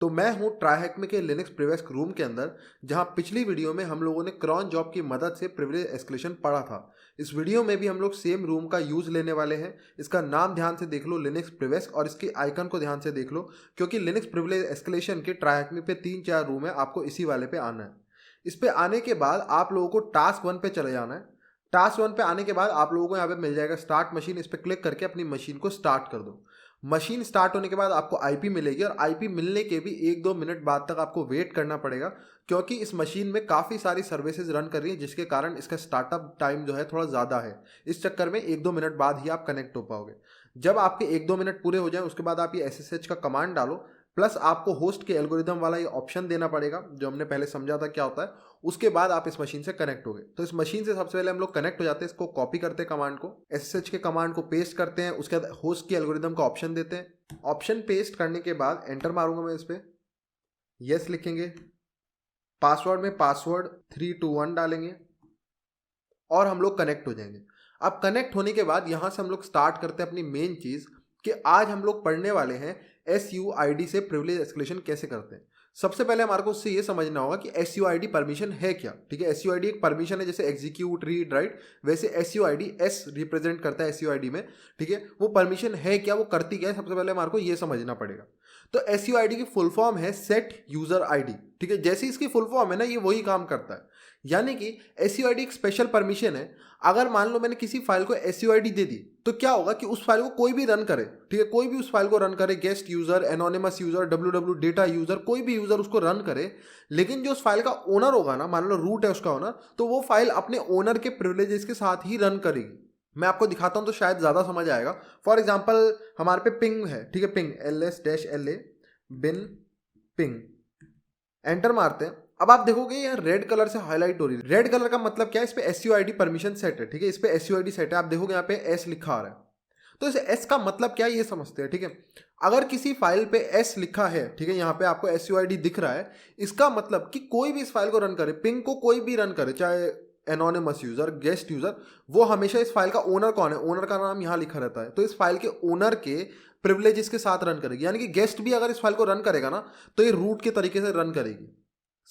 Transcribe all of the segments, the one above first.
तो मैं हूं ट्राईहैक के लिनक्स प्रिविलेज रूम के अंदर, जहां पिछली वीडियो में हम लोगों ने क्रॉन जॉब की मदद से प्रिविलेज एस्केलेशन पढ़ा था। इस वीडियो में भी हम लोग सेम रूम का यूज लेने वाले हैं। इसका नाम ध्यान से देख लो, लिनक्स प्रिविलेज, और इसके आइकन को ध्यान से देख लो, क्योंकि लिनक्स प्रिविलेज एस्केलेशन के ट्राईहैक पे 3-4 रूम है, आपको इसी वाले पे आना है। इस पे आने के बाद आप लोगों को टास्क 1 पे चले जाना है। टास्क 1 पे आने के बाद आप लोगों को यहाँ पे मिल जाएगा स्टार्ट मशीन। इस पर क्लिक करके अपनी मशीन को स्टार्ट कर दो। मशीन स्टार्ट होने के बाद आपको आईपी मिलेगी, और आईपी मिलने के भी 1-2 मिनट बाद तक आपको वेट करना पड़ेगा, क्योंकि इस मशीन में काफ़ी सारी सर्विसेज रन कर रही है, जिसके कारण इसका स्टार्टअप टाइम जो है थोड़ा ज़्यादा है। इस चक्कर में 1-2 मिनट बाद ही आप कनेक्ट हो पाओगे। जब आपके 1-2 मिनट पूरे हो जाएं, उसके बाद आप ये SSH का कमांड डालो, प्लस आपको होस्ट के एल्गोरिदम वाला ये ऑप्शन देना पड़ेगा, जो हमने पहले समझा था क्या होता है। उसके बाद आप इस मशीन से कनेक्ट हो गए। तो इस मशीन से सबसे पहले हम लोग कनेक्ट हो जाते हैं। इसको कॉपी करते हैं, कमांड को SSH के कमांड को पेस्ट करते हैं, उसके बाद होस्ट की एल्गोरिदम का ऑप्शन देते हैं। ऑप्शन पेस्ट करने के बाद एंटर मारूंगा मैं, इस पर यस लिखेंगे, पासवर्ड में पासवर्ड 321 डालेंगे, और हम लोग कनेक्ट हो जाएंगे। अब कनेक्ट होने के बाद यहां से हम लोग स्टार्ट करते हैं अपनी मेन चीज, कि आज हम लोग पढ़ने वाले हैं SUID से प्रिविलेज एस्केलेशन कैसे करते हैं। सबसे पहले हमारे को उससे ये समझना होगा कि SUID परमिशन है क्या। ठीक है, SUID एक परमिशन है, जैसे एग्जीक्यूट, रीड, राइट, वैसे SUID S रिप्रेजेंट करता है SUID में। ठीक है, वो परमिशन है क्या, वो करती क्या है, सबसे पहले हमारे को ये समझना पड़ेगा। तो SUID की फुल फॉर्म है सेट यूजर ID। ठीक है, जैसे इसकी फुल फॉर्म है ना, ये वही काम करता है। यानी कि SUID एक स्पेशल परमिशन है। अगर मान लो मैंने किसी फाइल को SUID दे दी, तो क्या होगा कि उस फाइल को कोई भी रन करे। ठीक है, कोई भी उस फाइल को रन करे, guest user, anonymous user, www data user, कोई भी यूजर उसको रन करे, लेकिन जो उस फाइल का ओनर होगा ना, मान लो रूट है उसका ओनर, तो वो फाइल अपने ओनर के प्रिविलेजेस के साथ ही रन करेगी। मैं आपको दिखाता हूं तो शायद ज्यादा समझ आएगा। फॉर एग्जाम्पल हमारे पे पिंग है। ठीक है, ping ls-la bin ping, enter मारते हैं। अब आप देखोगे यहाँ रेड कलर से हाईलाइट हो रही है। रेड कलर का मतलब क्या है, इस पे SUID परमिशन सेट है। ठीक है, इस पे SUID सेट है, आप देखोगे यहाँ पे S लिखा आ रहा है। तो इस S का मतलब क्या है ये समझते हैं। ठीक है, अगर किसी फाइल पे S लिखा है, ठीक है, यहाँ पे आपको SUID दिख रहा है, इसका मतलब कि कोई भी इस फाइल को रन करे, पिंग को कोई भी रन करे, चाहे एनोनिमस यूजर, गेस्ट यूजर, वो हमेशा इस फाइल का ओनर कौन है, ओनर का नाम यहाँ लिखा रहता है, तो इस फाइल के ओनर के प्रिविलेजेस के साथ रन करेगी। यानी कि गेस्ट भी अगर इस फाइल को रन करेगा ना, तो ये रूट के तरीके से रन करेगी।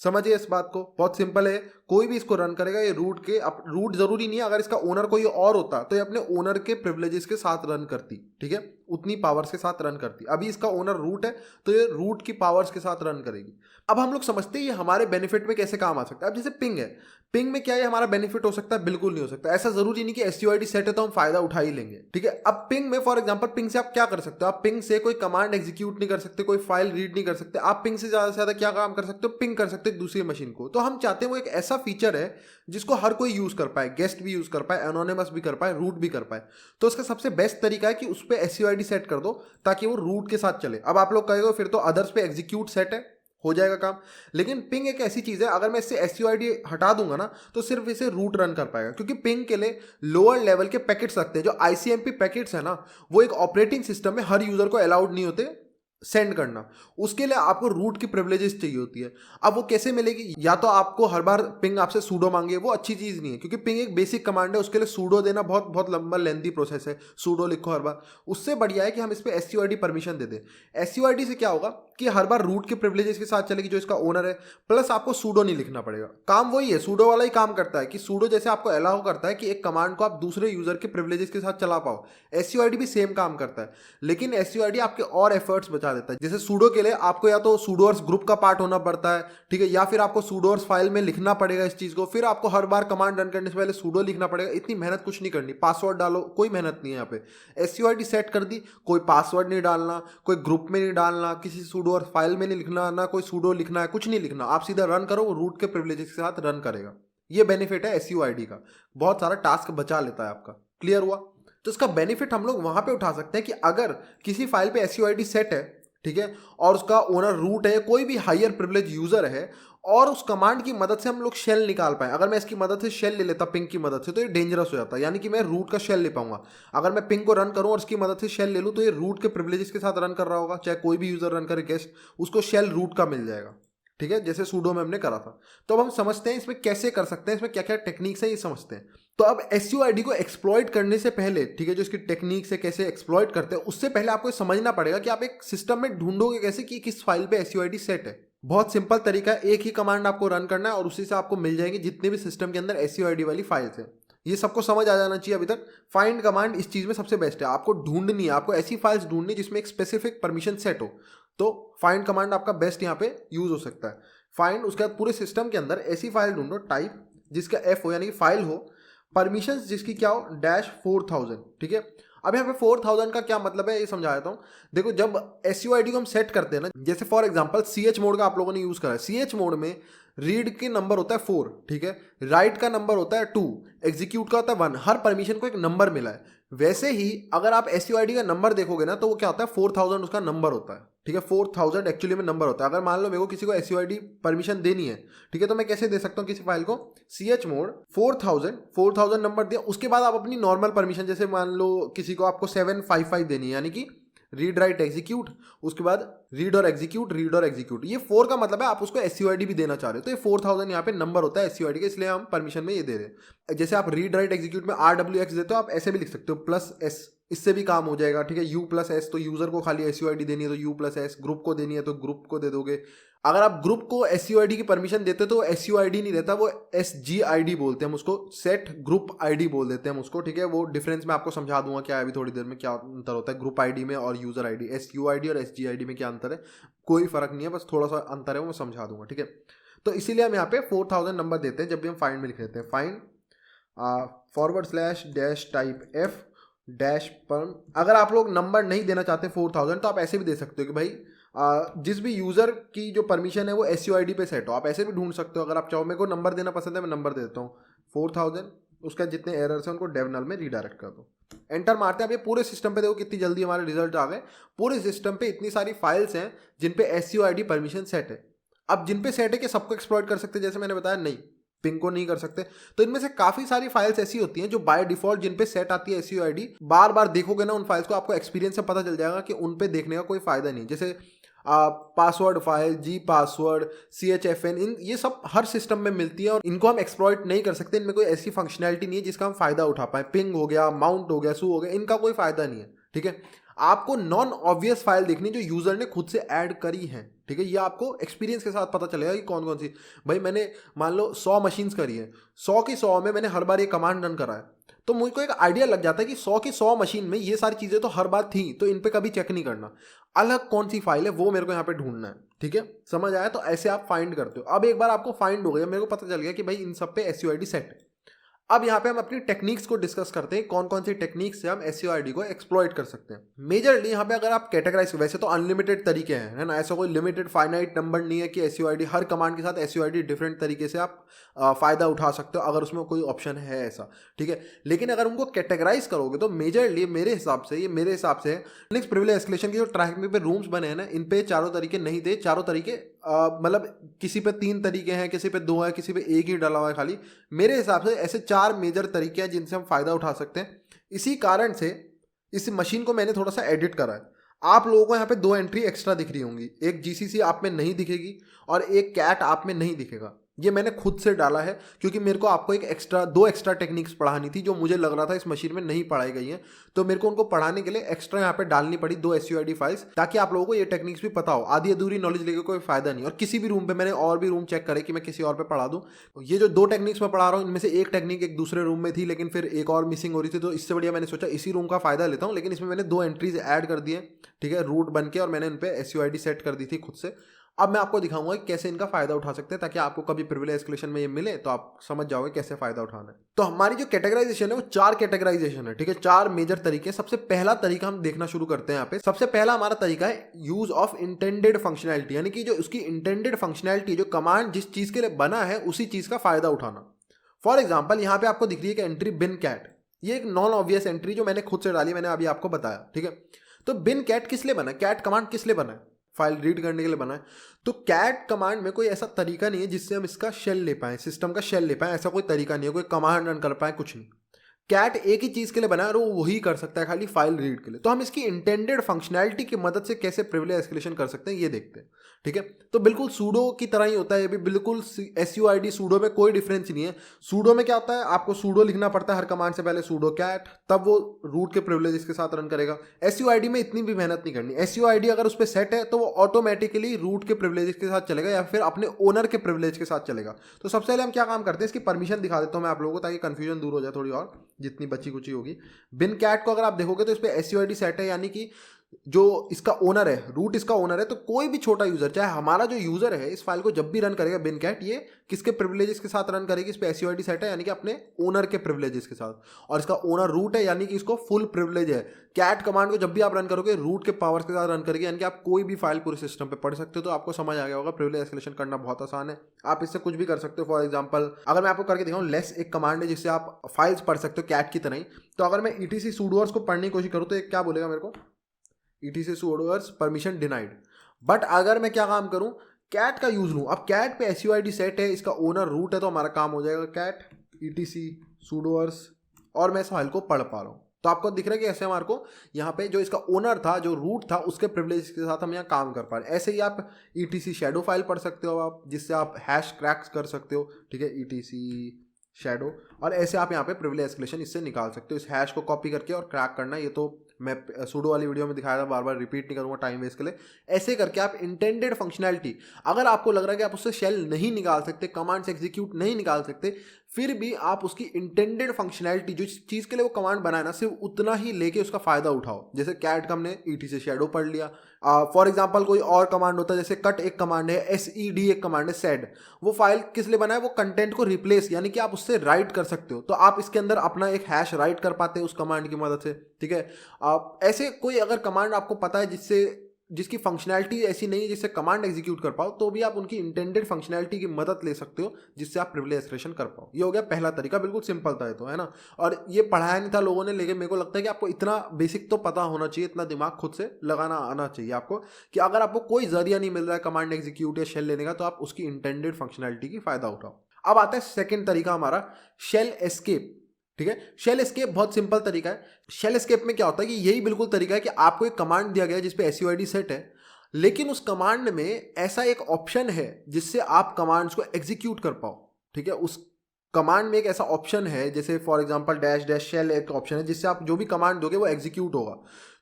समझिए इस बात को, बहुत सिंपल है। कोई भी इसको रन करेगा, ये रूट के, रूट जरूरी नहीं है, अगर इसका ओनर कोई और होता तो ये अपने ओनर के प्रिविलेजेस के साथ रन करती। ठीक है, उतनी पावर्स के साथ रन करती। अभी इसका ओनर रूट है, तो ये रूट की पावर्स के साथ रन करेगी। अब हम लोग समझते हैं ये हमारे बेनिफिट में कैसे काम आ सकता है। अब जैसे पिंग है, पिंग में क्या ये हमारा बेनिफिट हो सकता है? बिल्कुल नहीं हो सकता। ऐसा जरूरी नहीं कि SUID सेट है तो हम फायदा उठा ही लेंगे। ठीक है, अब पिंग में फॉर एग्जांपल, पिंग से आप क्या कर सकते हो? आप पिंग से कोई कमांड एग्जीक्यूट नहीं कर सकते, कोई फाइल रीड नहीं कर सकते। आप पिंग से ज्यादा क्या काम कर सकते हो? पिंग कर सकते हो दूसरी मशीन को। तो हम चाहते हैं वो एक ऐसा फीचर है जिसको हर कोई यूज कर पाए, गेस्ट भी यूज कर पाए, एनोनिमस भी कर पाए, रूट भी कर पाए। तो उसका सबसे बेस्ट तरीका है कि उस पर SUID सेट कर दो, ताकि वो रूट के साथ चले। अब आप लोग कहेंगे फिर तो अदर्स पे एग्जीक्यूट सेट है, हो जाएगा काम। लेकिन पिंग एक ऐसी चीज है, अगर मैं इससे SUID हटा दूंगा ना, तो सिर्फ इसे रूट रन कर पाएगा, क्योंकि पिंग के लिए लोअर लेवल के पैकेट्स रखते हैं। जो ICMP पैकेट्स है ना, वो एक ऑपरेटिंग सिस्टम में हर यूजर को अलाउड नहीं होते सेंड करना। उसके लिए आपको रूट की प्रिविलेजेस चाहिए होती है। अब वो कैसे मिलेगी? या तो आपको हर बार पिंग आपसे सूडो मांगे, वो अच्छी चीज नहीं है, क्योंकि पिंग एक बेसिक कमांड है, उसके लिए सूडो देना बहुत बहुत लंबा लेंथी प्रोसेस है। सूडो लिखो हर बार। उससे बढ़िया है कि हम इस पे SUID परमिशन दे दें। SUID से क्या होगा कि हर बार रूट के प्रिविलेजेस के साथ चलेगी जो इसका ओनर है, प्लस आपको सूडो नहीं लिखना पड़ेगा। काम वही है, सूडो वाला ही काम करता है, कि सूडो जैसे आपको अलाउ करता है कि एक कमांड को आप दूसरे यूजर के प्रिविलेजेस के साथ चला पाओ, SUID भी सेम काम करता है। लेकिन SUID आपके और एफर्ट्स बचा देता है। जैसे सूडो के लिए आपको या तो सूडोर्स ग्रुप का पार्ट होना पड़ता है, ठीक है, या फिर आपको सूडोर्स फाइल में लिखना पड़ेगा इस चीज को, फिर आपको हर बार कमांड रन करने से पहले सूडो लिखना पड़ेगा। इतनी मेहनत कुछ नहीं करनी, पासवर्ड डालो, कोई मेहनत नहीं है यहाँ पे। SUID सेट कर दी, कोई पासवर्ड नहीं डालना, कोई ग्रुप में नहीं डालना, किसी सूडोर्स फाइल में नहीं लिखना, ना कोई सूडो लिखना है, कुछ नहीं लिखना। आप सीधा रन करो, वो रूट के प्रिविलेजेस के साथ रन करेगा। ये बेनिफिट है SUID का, बहुत सारा टास्क बचा लेता है आपका। क्लियर हुआ? तो इसका बेनिफिट हम लोग वहां पे उठा सकते हैं कि अगर किसी फाइल पे SUID सेट है, ठीक है, और उसका ओनर रूट है, कोई भी हायर प्रिविलेज यूजर है, और उस कमांड की मदद से हम लोग शेल निकाल पाए। अगर मैं इसकी मदद से शेल ले लेता पिंग की मदद से, तो ये डेंजरस हो जाता है। यानी कि मैं रूट का शेल ले पाऊंगा। अगर मैं पिंग को रन करूं और इसकी मदद से शेल ले लूं, तो ये रूट के प्रिविलेजेस के साथ रन कर रहा होगा, चाहे कोई भी यूजर रन करे गेस्ट, उसको शेल रूट का मिल जाएगा। ठीक है, जैसे सूडो में हमने करा था। तो अब हम समझते हैं इसमें कैसे कर सकते हैं, इसमें क्या क्या टेक्निक्स है ये समझते हैं। तो अब SUID को एक्सप्लॉइट करने से पहले, ठीक है, जो इसकी टेक्निक से कैसे एक्सप्लॉइट करते हैं, उससे पहले आपको समझना पड़ेगा कि आप एक सिस्टम में ढूंढोगे कैसे कि किस फाइल पे SUID सेट है। बहुत सिंपल तरीका है, एक ही कमांड आपको रन करना है और उसी से आपको मिल जाएंगे जितने भी सिस्टम के अंदर SUID वाली फाइल्स हैं। ये सबको समझ आ जाना चाहिए अभी तक। फाइंड कमांड इस चीज में सबसे बेस्ट है। आपको ढूंढनी है, आपको ऐसी फाइल्स ढूंढनी जिसमें एक स्पेसिफिक परमिशन सेट हो, तो फाइंड कमांड आपका बेस्ट यहाँ पे यूज हो सकता है। फाइंड, उसके बाद पूरे सिस्टम के अंदर ऐसी फाइल ढूंढो टाइप जिसका F हो, यानी कि फाइल हो, परमिशंस जिसकी क्या हो -4000, ठीक है। अब यहाँ पे 4000 का क्या मतलब है ये समझा देता हूँ। देखो, जब SUID को हम सेट करते हैं ना, जैसे फॉर एग्जांपल CH मोड का आप लोगों ने यूज करा है। CH मोड में रीड के नंबर होता है 4, ठीक है, राइट का नंबर होता है 2, एग्जीक्यूट का होता है 1, हर परमिशन को एक नंबर मिला है। वैसे ही अगर आप SUID का नंबर देखोगे ना, तो वो क्या होता है 4000 उसका नंबर होता है, ठीक है। 4000 एक्चुअली में नंबर होता है। अगर मान लो मेरे को किसी को SUID परमिशन देनी है, ठीक है, तो मैं कैसे दे सकता हूँ किसी फाइल को, CH मोड 4000 नंबर दिया, उसके बाद आप अपनी नॉर्मल परमिशन, जैसे मान लो किसी को आपको 755 देनी है, यानी कि रीड राइट एग्जीक्यूट, उसके बाद रीड और एग्जीक्यूट, रीड और एग्जीक्यूट। ये 4 का मतलब है आप उसको SUID भी देना चाह रहे हो, तो ये 4000 यहाँ पे नंबर होता है SUID का, इसलिए हम परमिशन में ये दे रहे हैं। जैसे आप रीड राइट एग्जीक्यूट में RWX देते हो, आप ऐसे भी लिख सकते हो +S, इससे भी काम हो जाएगा, ठीक है। U+S, तो यूजर को खाली SUID देनी है तो U+S, ग्रुप को देनी है तो ग्रुप को दे दोगे। अगर आप ग्रुप को SUID की परमिशन देते हो तो SUID नहीं रहता, वो SGID बोलते हैं हम उसको, सेट ग्रुप ID बोल देते हैं हम उसको, ठीक है। वो डिफरेंस मैं आपको समझा दूंगा क्या है अभी थोड़ी देर में, क्या अंतर होता है ग्रुप ID में और यूजर ID, SUID और SGID में क्या अंतर है, कोई फर्क नहीं है, बस थोड़ा सा अंतर है, वो मैं समझा दूंगा, ठीक है। तो इसीलिए हम यहाँ पे 4000 नंबर देते हैं जब भी हम फाइंड में लिख लेते हैं। Find /-type f -perm। अगर आप लोग नंबर नहीं देना चाहते 4000, तो आप ऐसे भी दे सकते हो कि भाई जिस भी यूजर की जो परमिशन है वो SUID पे सेट हो, आप ऐसे भी ढूंढ सकते हो। अगर आप चाहो, मेरे को नंबर देना पसंद है, मैं नंबर दे देता हूँ 4000, उसका जितने एरर्स हैं उनको डेव नल में रीडायरेक्ट कर दो, एंटर मारते हैं। अब ये पूरे सिस्टम पे देखो कितनी जल्दी हमारे रिजल्ट आ गए। पूरे सिस्टम पे इतनी सारी फाइल्स हैं जिन पे SUID परमिशन सेट है। अब जिन पे सेट है कि सबको एक्सप्लॉइट कर सकते हैं, जैसे मैंने बताया, नहीं, पिंग को नहीं कर सकते। तो इनमें से काफी सारी फाइल्स ऐसी होती हैं जो बाय डिफॉल्ट जिन पे सेट आती है SUID, बार बार देखोगे ना उन फाइल्स को, आपको एक्सपीरियंस से पता चल जाएगा कि उन पे देखने का कोई फायदा नहीं। जैसे password file, G password, CHFN, इन ये सब हर सिस्टम में मिलती है और इनको हम एक्सप्लॉइट नहीं कर सकते। इनमें कोई ऐसी फंक्शनैलिटी नहीं है जिसका हम फायदा उठा पाए। पिंग हो गया, माउंट हो गया, सू हो गया, इनका कोई फायदा नहीं है, ठीक है। आपको नॉन ऑब्वियस फाइल देखनी जो यूजर ने खुद से ऐड करी है, ठीक है। ये आपको एक्सपीरियंस के साथ पता चलेगा कि कौन कौन सी। भाई मैंने मान लो 100 मशीन्स करी है, 100 की 100 में मैंने हर बार ये कमांड रन करा है, तो मुझको एक आइडिया लग जाता है कि 100 की 100 मशीन में ये सारी चीजें तो हर बार थी, तो इन पे कभी चेक नहीं करना। अलग कौन सी फाइल है वो मेरे को यहाँ पे ढूंढना है, ठीक है। समझ आया? तो ऐसे आप फाइंड करते हो। अब एक बार आपको फाइंड हो गया, मेरे को पता चल गया कि भाई इन सब पे SUID सेट है। अब यहाँ पे हम अपनी टेक्निक्स को डिस्कस करते हैं, कौन कौन सी टेक्निक्स से हम SUID को एक्सप्लॉइट कर सकते हैं। मेजरली यहाँ पे अगर आप कैटेगराइज, वैसे तो अनलिमिटेड तरीके हैं, है ना, ऐसा कोई लिमिटेड फाइनाइट नंबर नहीं है कि SUID हर कमांड के साथ SUID डिफरेंट तरीके से आप फायदा उठा सकते हो, अगर उसमें कोई ऑप्शन है ऐसा, ठीक है। लेकिन अगर उनको कैटेगराइज करोगे तो मेजरली मेरे हिसाब से लिनक्स प्रिविलेज एस्केलेशन के जो ट्रैक पे रूम्स बने हैं ना, इन पे चारों तरीके नहीं थे। चारों तरीके मतलब किसी पे 3 तरीके हैं, किसी पे 2 है, किसी पे 1 ही डाला हुआ है खाली। मेरे हिसाब से ऐसे 4 मेजर तरीके हैं जिनसे हम फायदा उठा सकते हैं। इसी कारण से इस मशीन को मैंने थोड़ा सा एडिट करा है। आप लोगों को यहाँ पे 2 एंट्री एक्स्ट्रा दिख रही होंगी, एक GCC आप में नहीं दिखेगी और एक कैट आप में नहीं दिखेगा। ये मैंने खुद से डाला है क्योंकि मेरे को आपको दो एक्स्ट्रा टेक्निक्स पढ़ानी थी जो मुझे लग रहा था इस मशीन में नहीं पढ़ाई गई हैं, तो मेरे को उनको पढ़ाने के लिए एक्स्ट्रा यहाँ पे डालनी पड़ी 2 SUID फाइल्स, ताकि आप लोगों को ये टेक्निक्स भी पता हो। आधी अधूरी नॉलेज लेके कोई फायदा नहीं। और किसी भी रूम पे मैंने और भी रूम चेक करे कि मैं किसी और पे पढ़ा दूँ। ये जो 2 टेक्निक्स मैं पढ़ा रहा हूँ, इनमें से एक टेक्निक एक दूसरे रूम में थी, लेकिन फिर एक और मिसिंग हो रही थी, तो इससे बढ़िया मैंने सोचा इसी रूम का फायदा लेता हूँ। लेकिन इसमें मैंने 2 एंट्रीज ऐड कर दिए, ठीक है, रूट बन के, और मैंने इन पे SUID सेट कर दी थी खुद से। अब मैं आपको दिखाऊंगा कि कैसे इनका फायदा उठा सकते हैं, ताकि आपको कभी प्रिविलेज एस्केलेशन में ये मिले तो आप समझ जाओगे कैसे फायदा उठाना है। तो हमारी जो कैटेगराइजेशन है वो 4 कैटेगराइजेशन है, ठीक है, 4 मेजर तरीके। सबसे पहला तरीका हम देखना शुरू करते हैं यहाँ पे। सबसे पहला हमारा तरीका है यूज ऑफ इंटेंडेड फंक्शनैलिटी, यानी कि जो उसकी इंटेंडेड फंक्शनैलिटी, जो कमांड जिस चीज के लिए बना है उसी चीज का फायदा उठाना। फॉर एग्जाम्पल यहाँ पे आपको दिख रही है कि एंट्री बिन कैट, ये एक नॉन ऑब्वियस एंट्री जो मैंने खुद से डाली, मैंने अभी आपको बताया, ठीक है। तो बिन कैट किस लिए बना है, कैट कमांड किस लिए बना है, फाइल रीड करने के लिए बना है। तो कैट कमांड में कोई ऐसा तरीका नहीं है जिससे हम इसका शेल ले पाए, सिस्टम का शेल ले पाए, ऐसा कोई तरीका नहीं है, कोई कमांड रन कर पाए, कुछ नहीं। कैट एक ही चीज़ के लिए बना है और वो वही कर सकता है खाली फाइल रीड के लिए। तो हम इसकी इंटेंडेड फंक्शनैलिटी की मदद से कैसे प्रिविलेज एस्केलेशन कर सकते हैं ये देखते हैं, ठीक है। तो बिल्कुल सूडो की तरह ही होता है ये भी, बिल्कुल SUID सूडो में कोई डिफरेंस नहीं है। सूडो में क्या होता है, आपको सूडो लिखना पड़ता है हर कमांड से पहले, सूडो कैट, तब वो रूट के प्रिविलेजेस के साथ रन करेगा। SUID में इतनी भी मेहनत नहीं करनी। SUID अगर उस पर सेट है तो वो ऑटोमेटिकली रूट के प्रिविलेजेस के साथ चलेगा या फिर अपने ओनर के प्रिविलेज के साथ चलेगा। तो सबसे पहले हम क्या काम करते हैं, इसकी परमिशन दिखा देता हूँ मैं आप लोगों को ताकि कंफ्यूजन दूर हो जाए थोड़ी और जितनी बची कुची होगी। बिन कैट को अगर आप देखोगे तो इस पर SUID सेट है, यानी कि जो इसका ओनर है, रूट इसका ओनर है, तो कोई भी छोटा यूजर, चाहे हमारा जो यूजर है, इस फाइल को जब भी रन करेगा बिन कैट, ये किसके प्रिविलेजेस के साथ रन करेगी, इस पे SUID सेट है यानी कि अपने ओनर के प्रिविलेजेस के साथ। और इसका ओनर रूट है यानी कि इसको फुल प्रिविलेज है। कैट कमांड को जब भी आप रन करोगे रूट के पावर्स के साथ रन करेगी, यानी कि आप कोई भी फाइल पूरे सिस्टम पे पढ़ सकते हो। तो आपको समझ आ गया होगा प्रिविलेज एस्केलेशन करना बहुत आसान है। आप इससे कुछ भी कर सकते हो। फॉर एग्जाम्पल अगर मैं आपको करके दिखाऊं, लेस एक कमांड है जिससे आप फाइल्स पढ़ सकते हो कैट की तरह ही। तो अगर मैं ETC sudoers को पढ़ने की कोशिश करूँ तो एक क्या बोलेगा मेरे को, ETC sudoers permission denied. But अगर मैं क्या काम करूं, कैट का यूज लूं, अब कैट पे SUID सेट है, इसका ओनर रूट है, तो हमारा काम हो जाएगा कैट ETC sudoers, और मैं इस फाइल को पढ़ पा रहा हूं। तो आपको दिख रहा है कि ऐसे हमारे को यहाँ पे जो इसका ओनर था, जो रूट था, उसके प्रिविलेज के साथ हम यहाँ काम कर पा रहे हैं। ऐसे ही आप ETC शैडो फाइल पढ़ सकते हो आप, जिससे आप हैश क्रैक्स कर सकते हो, ठीक है, ETC शैडो। और ऐसे आप यहाँ पे प्रिविलेज एस्केलेशन इससे निकाल सकते हो, इस हैश को कॉपी करके और क्रैक करना। ये तो मैं सूडो वाली वीडियो में दिखाया था, बार बार रिपीट नहीं करूंगा टाइम वेस्ट के लिए। ऐसे करके आप इंटेंडेड फंक्शनैलिटी, अगर आपको लग रहा है कि आप उससे शेल नहीं निकाल सकते, कमांड से एग्जीक्यूट नहीं निकाल सकते, फिर भी आप उसकी इंटेंडेड फंक्शनैलिटी, जो चीज़ के लिए वो कमांड बनाया ना, सिर्फ उतना ही लेके उसका फायदा उठाओ। जैसे कैट का हमने ETC शैडो पढ़ लिया। फॉर एग्जाम्पल कोई और कमांड होता है, जैसे कट एक कमांड है, SED एक कमांड है, सेड, वो फाइल किस लिए बना है, वो कंटेंट को रिप्लेस, यानी कि आप उससे राइट कर सकते हो। तो आप इसके अंदर अपना एक हैश राइट कर पाते हैं उस कमांड की मदद से, ठीक है। आप ऐसे कोई अगर कमांड आपको पता है जिसकी फंक्शनैलिटी ऐसी नहीं है जिससे कमांड एग्जीक्यूट कर पाओ, तो भी आप उनकी इंटेंडेड फंक्शनैलिटी की मदद ले सकते हो, जिससे आप प्रिविलेज एस्केलेशन कर पाओ। ये हो गया पहला तरीका, बिल्कुल सिंपल था ये तो, है ना। और ये पढ़ाया नहीं था लोगों ने, लेकिन मेरे को लगता है कि आपको इतना बेसिक तो पता होना चाहिए, इतना दिमाग खुद से लगाना आना चाहिए आपको, कि अगर आपको कोई जरिया नहीं मिल रहा है कमांड एग्जीक्यूट या शेल लेने का, तो आप उसकी इंटेंडेड फंक्शनैलिटी की फायदा उठाओ। अब आता है सेकेंड तरीका हमारा, शेल एस्केप, ठीक है। शेल एस्केप बहुत सिंपल तरीका है। शेल एस्केप में क्या होता है कि यही बिल्कुल तरीका है कि आपको एक कमांड दिया गया है जिसपे SUID सेट है, लेकिन उस कमांड में ऐसा एक ऑप्शन है जिससे आप कमांड्स को एग्जीक्यूट कर पाओ, ठीक है। उस कमांड में एक ऐसा ऑप्शन है, जैसे for example dash dash shell एक ऑप्शन है जिससे आप जो भी कमांड दोगे वो एग्जीक्यूट होगा।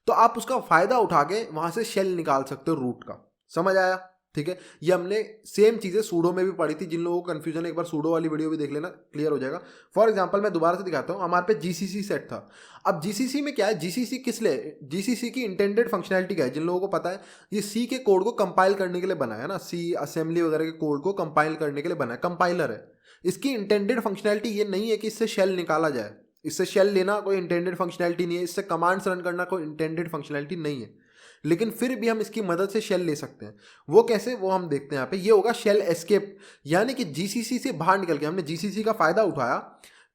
तो आप उसका फायदा उठा के वहां से शेल निकाल सकते हो रूट का। समझ आया, ठीक है। ये हमने सेम चीजें सूडो में भी पढ़ी थी। जिन लोगों को कंफ्यूजन है, एक बार सूडो वाली वीडियो भी देख लेना, क्लियर हो जाएगा। फॉर एग्जांपल मैं दोबारा से दिखाता हूँ, हमारे पे GCC सेट था। अब GCC में क्या है, GCC किस लिए, GCC की इंटेंडेड फंक्शनैलिटी क्या है, जिन लोगों को पता है, ये C के कोड को कंपाइल करने के लिए बना है ना, C असेंबली वगैरह के कोड को कंपाइल करने के लिए बना है, कंपाइलर है। इसकी इंटेंडेड फंक्शनैलिटी ये नहीं है कि इससे शेल निकाला जाए, इससे शेल लेना कोई इंटेंडेड फंक्शनैलिटी नहीं है, इससे कमांड्स रन करना कोई इंटेंडेड फंक्शनैलिटी नहीं है, लेकिन फिर भी हम इसकी मदद से शेल ले सकते हैं। वो कैसे, वो हम देखते हैं यहाँ पे। ये होगा शेल एस्केप, यानी कि GCC से बाहर निकल के हमने GCC का फायदा उठाया,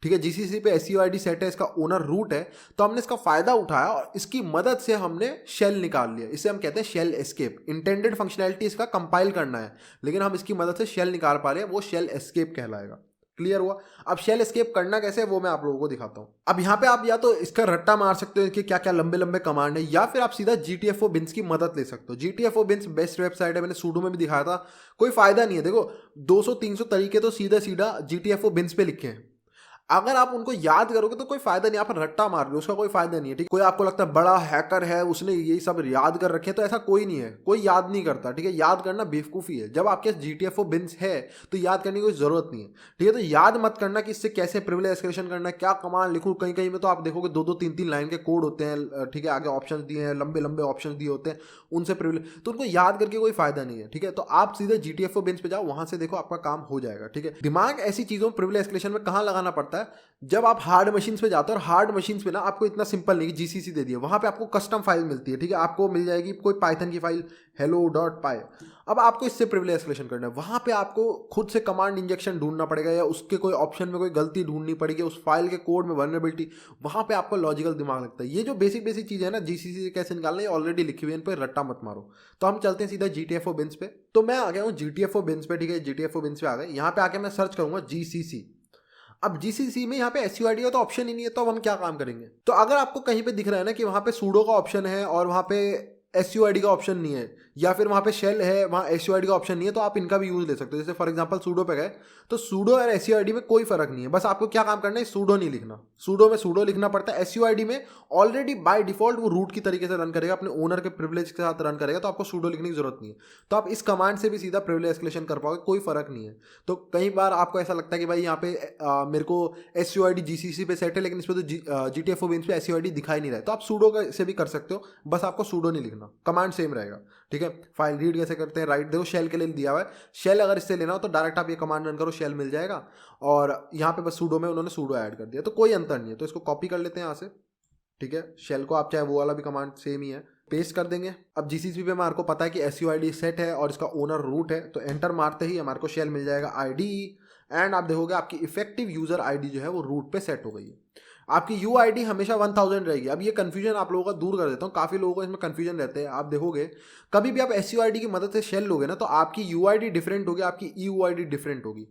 ठीक है। GCC पे SUID सेट है, इसका ओनर रूट है, तो हमने इसका फायदा उठाया और इसकी मदद से हमने शेल निकाल लिया। इसे हम कहते हैं शेल एस्केप। इंटेंडेड फंक्शनैलिटी इसका कंपाइल करना है, लेकिन हम इसकी मदद से शेल निकाल पा रहे हैं, वो शेल एस्केप कहलाएगा। क्लियर हुआ। अब शेल एस्केप करना कैसे है वो मैं आप लोगों को दिखाता हूं। अब यहाँ पे आप या तो इसका रट्टा मार सकते हो कि क्या क्या लंबे लंबे कमांड है, या फिर आप सीधा GTFO बिन्स की मदद ले सकते हो। GTFO बिन्स बेस्ट वेबसाइट है, मैंने सूडो में भी दिखाया था। कोई फायदा नहीं है, देखो 200-300 तरीके तो सीधा सीधा GTFO बिन्स पे लिखे हैं। अगर आप उनको याद करोगे तो कोई फायदा नहीं, आप रट्टा मार रहे हो, उसका कोई फायदा नहीं है, ठीक। कोई आपको लगता है बड़ा हैकर है, उसने ये सब याद कर रखे हैं, तो ऐसा कोई नहीं है, कोई याद नहीं करता, ठीक है। याद करना बेवकूफ़ी है। जब आपके GTFO बिन्स है तो याद करने की कोई जरूरत नहीं है, ठीक है। तो याद मत करना कि इससे कैसे प्रिविलेज एस्केलेशन करना है, क्या कमांड लिखूँ। कहीं कहीं में तो आप देखोगे 2-2, 3-3 लाइन के कोड होते हैं, ठीक है, आगे ऑप्शन दिए हैं, लंबे लंबे ऑप्शन दिए होते हैं, उनसे प्रिविलेज, तो उनको याद करके कोई फायदा नहीं है, ठीक है। तो आप सीधे GTFO बिन्स पे जाओ, वहां से देखो, आपका काम हो जाएगा, ठीक है। दिमाग ऐसी चीज़ों में प्रिविलेज एस्केलेशन में कहाँ लगाना पड़ता है, जब आप हार्ड मशीन्स पे जाते हो। और हार्ड मशीन्स पे ना आपको इतना सिंपल नहीं कि GCC दे दिया, वहां पे आपको कस्टम फाइल मिलती है, ठीक है। आपको मिल जाएगी कोई पाइथन की फाइल hello.py। अब आपको इससे प्रिविलेज एस्केलेशन करना है, वहां पे आपको खुद से कमांड इंजेक्शन ढूंढना पड़ेगा, या उसके कोई ऑप्शन में कोई गलती ढूंढनी पड़ेगी, उस फाइल के कोड में वल्नरेबिलिटी, वहां पे आपको लॉजिकल दिमाग लगता है। ये जो बेसिक बेसिक चीज़ है ना, GCC से कैसे निकालना है ऑलरेडी लिखी हुई है, इन पर रट्टा मत मारो। तो हम चलते हैं सीधा GTFO बिन्स पे। तो मैं आ गया हूँ GTFO बिन्स पे, ठीक है। GTFO बिन्स पे आ गए। यहाँ पे आके मैं सर्च करूंगा GCC। अब जीसीसी में यहाँ पे एसयूआईडी का तो ऑप्शन ही नहीं है, तो अब हम क्या काम करेंगे? तो अगर आपको कहीं पे दिख रहा है ना कि वहाँ पे सूडो का ऑप्शन है और वहाँ पे एसयूआईडी का ऑप्शन नहीं है, या फिर वहाँ पे शेल है वहाँ एसयूआईडी का ऑप्शन नहीं है, तो आप इनका भी यूज ले सकते हो। जैसे फॉर एग्जांपल सूडो पे गए तो सूडो और एसयूआईडी में कोई फर्क नहीं है, बस आपको क्या काम करना है, सूडो नहीं लिखना। सूडो में सूडो लिखना पड़ता है, एसयूआईडी में ऑलरेडी बाय डिफॉल्ट वो रूट की तरीके से रन करेगा, अपने ओनर के प्रिविलेज के साथ रन करेगा, तो आपको सूडो लिखने की जरूरत नहीं है। तो आप इस कमांड से भी सीधा प्रिविलेज एस्केलेशन कर पाओगे, कोई फर्क नहीं है। तो कई बार आपको ऐसा लगता है कि भाई यहाँ पे मेरे को एसयूआईडी जीसीसी पे सेट है, लेकिन इस पे तो जीटीएफ बीन्स पे एसयूआईडी दिखाई नहीं रहा है, तो आप सूडो से भी कर सकते हो, बस आपको सूडो नहीं लिखना, कमांड सेम रहेगा। ठीक है, फाइल रीड कैसे करते हैं, राइट देखो शेल के लिए दिया हुआ है, शेल अगर इससे लेना हो तो डायरेक्ट आप ये कमांड रन करो, शेल मिल जाएगा। और यहाँ पे बस सूडो में उन्होंने सूडो ऐड कर दिया, तो कोई अंतर नहीं है। तो इसको कॉपी कर लेते हैं यहाँ से। ठीक है, शेल को आप चाहे वो वाला भी कमांड सेम ही है, पेस्ट कर देंगे। अब जीसीसी पे हमारे को पता है कि एसयूआईडी सेट है और इसका ओनर रूट है, तो एंटर मारते ही हमारे को शेल मिल जाएगा आईडी, एंड आप देखोगे आपकी इफेक्टिव यूजर आईडी जो है वो रूट पे सेट हो गई है। आपकी यूआईडी हमेशा 1000 रहेगी। अब ये कंफ्यूजन आप लोगों का दूर कर देता हूँ, काफ़ी लोगों को इसमें कंफ्यूजन रहते हैं। आप देखोगे कभी भी आप एसयूआईडी की मदद से शेल लोगे ना, तो आपकी यूआईडी डिफरेंट होगी, आपकी ईयूआईडी डिफरेंट होगी।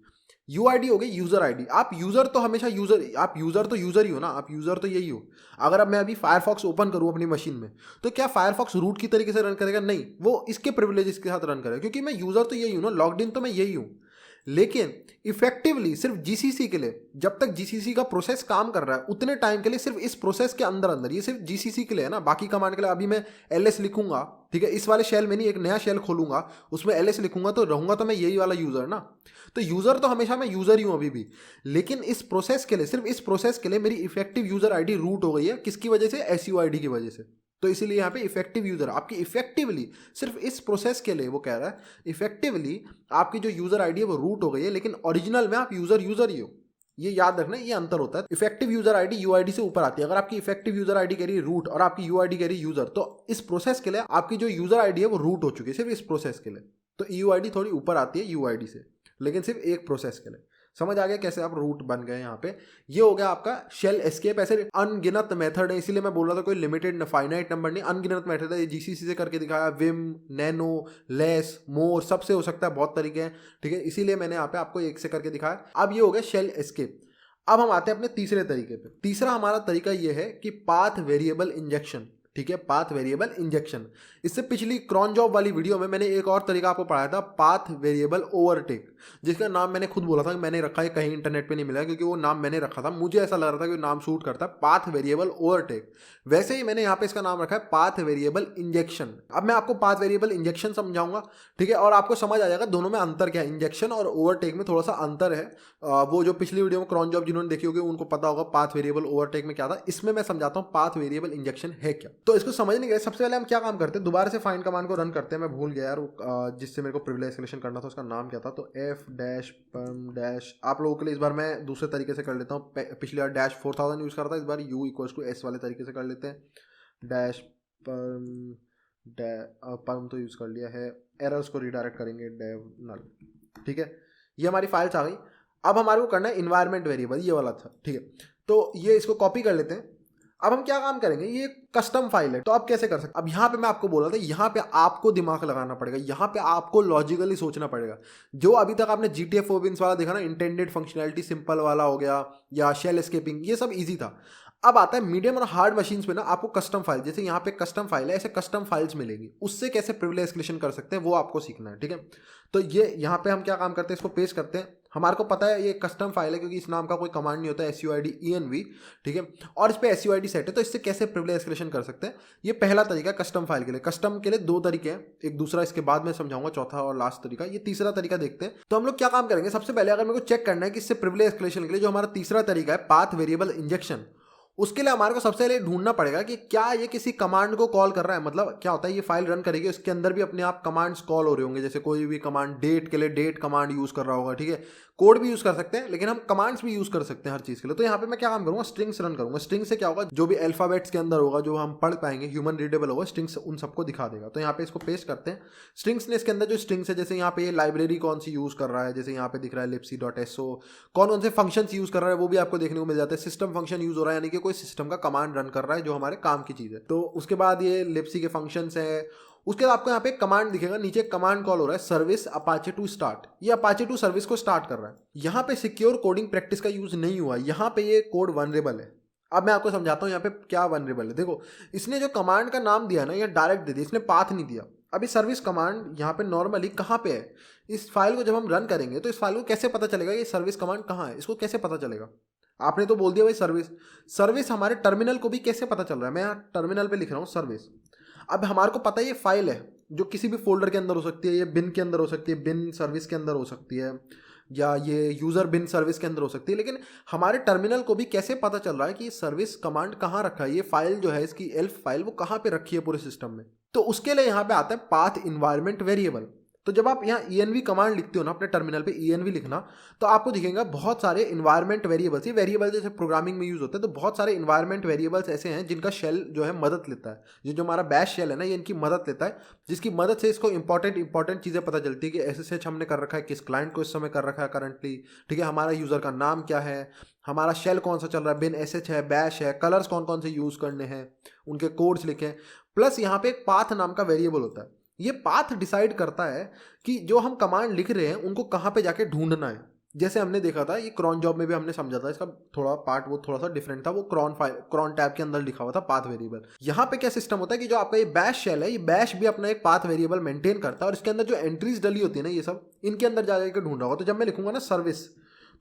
यूआईडी हो गई यूजर आईडी। आप यूजर तो हमेशा यूजर, आप यूजर तो यूजर ही हो ना, आप यूजर तो यही हो। अगर अब मैं अभी फायरफॉक्स ओपन करूँ अपनी मशीन में, तो क्या फायरफॉक्स रूट की तरीके से रन करेगा? नहीं, वो इसके प्रिविलेजेस के साथ रन करेगा, क्योंकि मैं यूजर तो यही हूँ ना, लॉग्ड इन तो मैं यही हूँ। लेकिन इफेक्टिवली सिर्फ जीसीसी के लिए, जब तक जीसीसी का प्रोसेस काम कर रहा है उतने टाइम के लिए, सिर्फ इस प्रोसेस के अंदर अंदर, ये सिर्फ जीसीसी के लिए है ना, बाकी कमांड के लिए अभी मैं एलएस लिखूंगा, ठीक है, इस वाले शेल में नहीं, एक नया शेल खोलूंगा उसमें एलएस लिखूंगा, तो रहूंगा तो मैं यही वाला यूजर ना। तो यूजर तो हमेशा मैं यूजर ही हूं अभी भी, लेकिन इस प्रोसेस के लिए, सिर्फ इस प्रोसेस के लिए मेरी इफेक्टिव यूजर आईडी रूट हो गई है। किसकी वजह से? एसयूआईडी की वजह से। तो इसीलिए यहाँ पे इफेक्टिव यूजर, आपकी इफेक्टिवली सिर्फ इस प्रोसेस के लिए वो कह रहा है, इफेक्टिवली आपकी जो यूजर आईडी है वो रूट हो गई है, लेकिन ओरिजिनल में आप यूजर ही हो। ये याद रखना, ये अंतर होता है। इफेक्टिव यूजर आईडी यूआईडी से ऊपर आती है। अगर आपकी इफेक्टिव यूजर आईडी कह रही है रूट और आपकी यूआईडी कह रही है यूजर, तो इस प्रोसेस के लिए आपकी जो यूजर आईडी है वो रूट हो चुकी है, सिर्फ इस प्रोसेस के लिए। तो यूआईडी थोड़ी ऊपर आती है यूआईडी से, लेकिन सिर्फ एक प्रोसेस के लिए। समझ आ गया कैसे आप रूट बन गए यहाँ पे? ये हो गया आपका शेल एस्केप। ऐसे अनगिनत मेथड है, इसीलिए मैं बोल रहा था कोई लिमिटेड फाइनाइट नंबर नहीं, अनगिनत मेथड है। ये जीसीसी से करके दिखाया, विम, नैनो, लेस, मोर, सबसे हो सकता है, बहुत तरीके हैं। ठीक है, इसीलिए मैंने यहाँ पे आपको एक से करके दिखाया। अब ये हो गया शेल एस्केप। अब हम आते हैं अपने तीसरे तरीके पे। तीसरा हमारा तरीका ये है कि पाथ वेरिएबल इंजेक्शन। ठीक है, पाथ वेरिएबल इंजेक्शन। इससे पिछली क्रॉन जॉब वाली वीडियो में मैंने एक और तरीका आपको पढ़ाया था, पाथ वेरिएबल ओवरटेक, जिसका नाम मैंने खुद बोला था कि मैंने रखा है, कहीं इंटरनेट पे नहीं मिला, क्योंकि वो नाम मैंने रखा था, मुझे ऐसा लग रहा था कि नाम सूट करता है, पाथ वेरिएबल ओवरटेक। वैसे ही मैंने यहाँ पे इसका नाम रखा है पाथ वेरिएबल इंजेक्शन। अब मैं आपको पाथ वेरिएबल इंजेक्शन समझाऊंगा, ठीक है, और आपको समझ आ जाएगा दोनों में अंतर क्या है। इंजेक्शन और ओवरटेक में थोड़ा सा अंतर है। वो जो पिछली वीडियो में क्रॉन जॉब जिन्होंने देखी होगी उनको पता होगा पाथ वेरिएबल ओवरटेक में क्या था। इसमें मैं समझाता हूँ पाथ वेरिएबल इंजेक्शन है क्या। तो इसको समझने के लिए सबसे पहले हम क्या काम करते हैं, दोबारा से फाइंड कमांड को रन करते हैं। मैं भूल गया यार जिससे मेरे को प्रिविलेज एस्केलेशन करना था, उसका नाम क्या था? तो एफ डैश परम डैश। आप लोगों के लिए इस बार मैं दूसरे तरीके से कर लेता हूँ। पिछली बार डैश 4000 यूज करता था, इस बार यू इक्वल्स टू एस वाले तरीके से कर लेते हैं। डैश परम परम तो यूज कर लिया है, एरर्स को रिडायरेक्ट करेंगे डेव नल। ठीक है, ये हमारी फाइल्स आ गई। अब हमारे को करना है इन्वायरमेंट वेरिएबल, ये वाला था। ठीक है, तो ये इसको कॉपी कर लेते हैं। अब हम क्या काम करेंगे, ये कस्टम फाइल है, तो आप कैसे कर सकते? अब यहाँ पे मैं आपको बोल रहा था, यहाँ पे आपको दिमाग लगाना पड़ेगा, यहाँ पे आपको लॉजिकली सोचना पड़ेगा। जो अभी तक आपने जीटीएफ फोबिन्स वाला देखा ना, इंटेंडेड फंक्शनैलिटी सिंपल वाला हो गया, या शेल एस्केपिंग, ये सब इजी था। अब आता है मीडियम और हार्ड मशीन्स पे ना, आपको कस्टम फाइल, जैसे यहाँ पे कस्टम फाइल है, ऐसे कस्टम फाइल्स मिलेगी, उससे कैसे प्रिविलेज एस्केलेशन कर सकते हैं वो आपको सीखना है। ठीक है, तो ये यहाँ पे हम क्या काम करते हैं, इसको पेस्ट करते हैं। हमारे को पता है ये कस्टम फाइल है, क्योंकि इस नाम का कोई कमांड नहीं होता है, SUID ENV। ठीक है, और इस पे SUID सेट है, तो इससे कैसे प्रिविलेज एस्केलेशन कर सकते हैं। ये पहला तरीका कस्टम फाइल के लिए। कस्टम के लिए दो तरीके हैं, एक दूसरा इसके बाद में समझाऊंगा, चौथा और लास्ट तरीका। ये तीसरा तरीका देखते हैं। तो हम लोग क्या काम करेंगे, सबसे पहले अगर मेरे को चेक करना है कि इससे प्रिविलेज एस्केलेशन के लिए जो हमारा तीसरा तरीका है पाथ वेरिएबल इंजेक्शन, उसके लिए हमारे को सबसे पहले ढूंढना पड़ेगा कि क्या ये किसी कमांड को कॉल कर रहा है। मतलब क्या होता है, ये फाइल रन करेगी, उसके अंदर भी अपने आप कमांड्स कॉल हो रहे होंगे, जैसे कोई भी कमांड डेट के लिए डेट कमांड यूज कर रहा होगा। ठीक है, कोड भी यूज कर सकते हैं, लेकिन हम कमांड्स भी यूज कर सकते हैं हर चीज के लिए। तो यहाँ पे मैं क्या काम करूंगा, स्ट्रिंग्स रन करूंगा। स्ट्रिंग से क्या होगा, जो भी अल्फाबेट्स के अंदर होगा, जो हम पढ़ पाएंगे, ह्यूमन रीडेबल होगा, स्ट्रिंग्स उन सबको दिखा देगा। तो यहाँ पे इसको पेस्ट करते हैं। स्ट्रिंग्स ने इसके अंदर जो स्ट्रिंग्स है, जैसे यहाँ पे ये लाइब्रेरी कौन सी यूज कर रहा है, जैसे यहाँ पे दिख रहा है libc.so, कौन से फंक्शन यूज कर रहा है वो भी आपको देखने को मिल जाता है। सिस्टम फंक्शन यूज हो रहा है, यानी कि कोई सिस्टम का कमांड रन कर रहा है जो हमारे काम की चीज है। तो उसके बाद ये libc के फंक्शंस है, उसके बाद आपको यहाँ पे कमांड दिखेगा, नीचे कमांड कॉल हो रहा है सर्विस अपाचे टू स्टार्ट, ये अपाचे टू सर्विस को स्टार्ट कर रहा है। यहाँ पे सिक्योर कोडिंग प्रैक्टिस का यूज नहीं हुआ, यहाँ पे ये कोड वनरेबल है। अब मैं आपको समझाता हूँ यहाँ पे क्या वनरेबल है। देखो इसने जो कमांड का नाम दिया ना, ये डायरेक्ट दे दिया, इसने पाथ नहीं दिया। अभी सर्विस कमांड यहाँ पे नॉर्मली कहाँ पे है, इस फाइल को जब हम रन करेंगे तो इस फाइल को कैसे पता चलेगा ये सर्विस कमांड कहाँ है, इसको कैसे पता चलेगा। आपने तो बोल दिया भाई सर्विस, सर्विस हमारे टर्मिनल को भी कैसे पता चल रहा है, मैं यहाँ टर्मिनल पे लिख रहा हूँ सर्विस। अब हमारे को पता है ये फाइल है जो किसी भी फोल्डर के अंदर हो सकती है, ये बिन के अंदर हो सकती है, बिन सर्विस के अंदर हो सकती है, या ये यूज़र बिन सर्विस के अंदर हो सकती है। लेकिन हमारे टर्मिनल को भी कैसे पता चल रहा है कि सर्विस कमांड कहाँ रखा है, ये फाइल जो है इसकी एल्फ फाइल वो कहाँ पे रखी है पूरे सिस्टम में। तो उसके लिए यहाँ पे आता है पाथ इन्वायरमेंट वेरिएबल। तो जब आप यहाँ env कमांड लिखते हो ना अपने टर्मिनल पे, env लिखना, तो आपको दिखेगा बहुत सारे इन्वायरमेंट वेरिएबल्स। ये वेरिएबल जैसे प्रोग्रामिंग में यूज होते हैं, तो बहुत सारे इन्वायरमेंट वेरिएबल्स ऐसे हैं जिनका शेल जो है मदद लेता है। ये जो हमारा बैश शेल है ना, ये इनकी मदद लेता है, जिसकी मदद से इसको इंपॉर्टेंट चीज़ें पता चलती है कि SSH हमने कर रखा है, किस क्लाइंट को इस समय कर रखा है करंटली, ठीक है, हमारा यूज़र का नाम क्या है, हमारा शेल कौन सा चल रहा है, बिन sh है, बैश है, कलर्स कौन कौन से यूज़ करने हैं, उनके कोड्स लिखे। प्लस यहाँ पे एक पाथ नाम का वेरिएबल होता है, ये पाथ डिसाइड करता है कि जो हम कमांड लिख रहे हैं उनको कहाँ पे जाके ढूंढना है। जैसे हमने देखा था, ये क्रॉन जॉब में भी हमने समझा था, इसका थोड़ा पार्ट वो थोड़ा सा डिफरेंट था, वो क्रॉन टैब के अंदर लिखा हुआ था पाथ वेरिएबल। यहाँ पे क्या सिस्टम होता है कि जो आपका ये बैश शेल है, ये बैश भी अपना एक पाथ वेरिएबल मेंटेन करता है, और इसके अंदर जो एंट्रीज डली होती है ना, ये सब इनके अंदर जा जाकर ढूंढा होगा। तो जब मैं लिखूंगा ना सर्विस,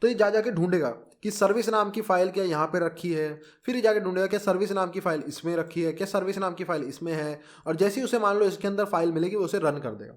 तो ये जा जाके ढूंढेगा कि सर्विस नाम की फाइल क्या यहाँ पे रखी है, फिर ये जाके ढूंढेगा क्या सर्विस नाम की फाइल इसमें रखी है, क्या सर्विस नाम की फाइल इसमें है, और जैसे ही उसे मान लो इसके अंदर फाइल मिलेगी वो उसे रन कर देगा।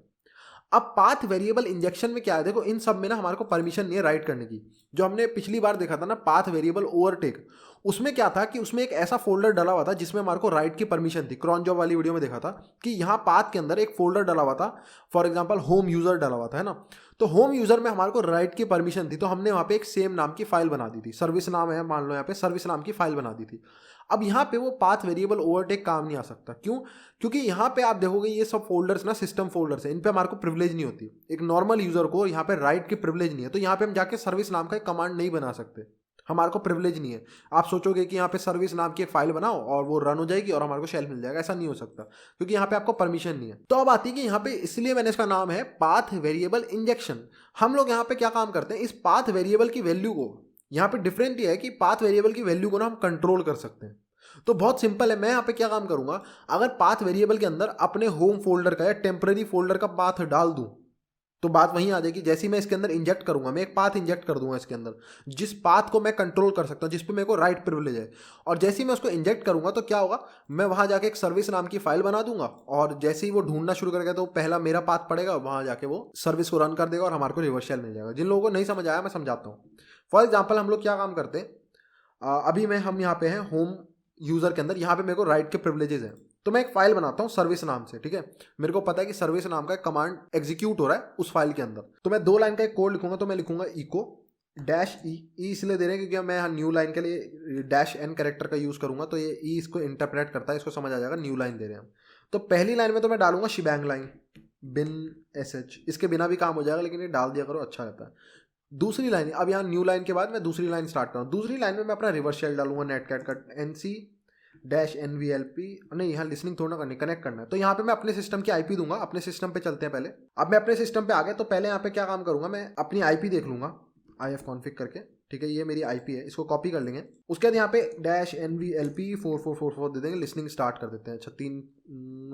अब पाथ वेरिएबल इंजेक्शन में क्या है, देखो इन सब में ना हमारे को परमिशन नहीं है राइट करने की। जो हमने पिछली बार देखा था ना पाथ वेरिएबल ओवरटेक, उसमें क्या था कि उसमें एक ऐसा फोल्डर डला हुआ था जिसमें हमारे को राइट की परमिशन थी। क्रॉन जॉब वाली वीडियो में देखा था कि यहाँ पाथ के अंदर एक फोल्डर डला हुआ था, फॉर एग्जाम्पल होम यूजर डला हुआ था, है ना। तो होम यूजर में हमारे को राइट की परमिशन थी, तो हमने वहाँ पे एक सेम नाम की फाइल बना दी थी, सर्विस नाम है मान लो, यहाँ पे सर्विस नाम की फाइल बना दी थी। अब यहाँ पे वो पाथ वेरिएबल ओवरटेक काम नहीं आ सकता, क्यों? क्योंकि यहाँ पे आप देखोगे ये सब फोल्डर्स ना सिस्टम फोल्डर्स है, इन पे हमारे को प्रिविलेज नहीं होती। एक नॉर्मल यूजर को यहाँ पे राइट की प्रिविलेज नहीं है, तो यहाँ पे हम जाके सर्विस नाम का एक कमांड नहीं बना सकते, हमारे को प्रिविलेज नहीं है। आप सोचोगे कि यहाँ पे सर्विस नाम की एक फाइल बनाओ और वो रन हो जाएगी और हमारे को शेल मिल जाएगा, ऐसा नहीं हो सकता क्योंकि यहाँ पे आपको परमिशन नहीं है। तो अब आती है कि यहाँ पे, इसलिए मैंने इसका नाम है पाथ वेरिएबल इंजेक्शन। हम लोग यहाँ पे क्या काम करते हैं, इस पाथ वेरिएबल की वैल्यू को, यहाँ पे डिफरेंट ये है कि पाथ वेरिएबल की वैल्यू को ना हम कंट्रोल कर सकते हैं। तो बहुत सिंपल है, मैं यहाँ पे क्या काम करूंगा, अगर पाथ वेरिएबल के अंदर अपने होम फोल्डर का या टेम्पररी फोल्डर का पाथ डाल दूं, तो बात वहीं आ जाएगी। जैसे ही मैं इसके अंदर इंजेक्ट करूंगा, मैं एक पाथ इंजेक्ट कर दूंगा इसके अंदर, जिस पाथ को मैं कंट्रोल कर सकता हूं, जिस पे मेरे को राइट प्रिविलेज है, और जैसे ही मैं उसको इंजेक्ट करूंगा तो क्या होगा, मैं वहां जाके एक सर्विस नाम की फाइल बना दूंगा, और जैसे ही वो ढूंढना शुरू करेगा तो पहला मेरा पाथ पड़ेगा, वहां जाके वो सर्विस को रन कर देगा और हमारे को रिवर्सल मिल जाएगा। जिन लोगों को नहीं समझ आया मैं समझाता हूँ। फॉर एग्जाम्पल हम लोग क्या काम करते हैं, अभी हम यहाँ पे हैं होम यूजर के अंदर, यहाँ पे मेरे को राइट के प्रिविलेजेस हैं, तो मैं एक फाइल बनाता हूँ सर्विस नाम से, ठीक है। मेरे को पता है कि सर्विस नाम का कमांड एग्जीक्यूट हो रहा है उस फाइल के अंदर, तो मैं 2 लाइन का एक कोड लिखूंगा। तो मैं लिखूंगा इको डैश ई इसलिए दे रहे हैं क्योंकि मैं यहाँ न्यू लाइन के लिए डैश एन कैरेक्टर का यूज करूंगा, तो ये ई इसको इंटरप्रेट करता है, इसको समझ आ जाएगा न्यू लाइन दे रहे हैं हम। तो पहली लाइन में तो मैं डालूंगा शिबैंग लाइन बिन sh, इसके बिना भी काम हो जाएगा लेकिन ये डाल दिया करो, अच्छा रहता है। दूसरी लाइन, अब यहाँ न्यू लाइन के बाद मैं दूसरी लाइन स्टार्ट करूँ, दूसरी लाइन में मैं अपना रिवर्स शेल डालूंगा नेटकैट का NC डैश NVLP, नहीं यहाँ लिसनिंग थोड़ा करनी, कनेक्ट करना है। तो यहाँ पे मैं अपने सिस्टम की IP दूंगा, अपने सिस्टम पे चलते हैं पहले। अब मैं अपने सिस्टम पे आ गया, तो पहले यहाँ पे क्या काम करूंगा, मैं अपनी IP देख लूंगा IF कॉन्फ़िग करके, ठीक है, ये मेरी IP है, इसको कॉपी कर लेंगे। उसके बाद यहाँ पे डैश NVLP 4444 दे देंगे, लिसनिंग स्टार्ट कर देते हैं। अच्छा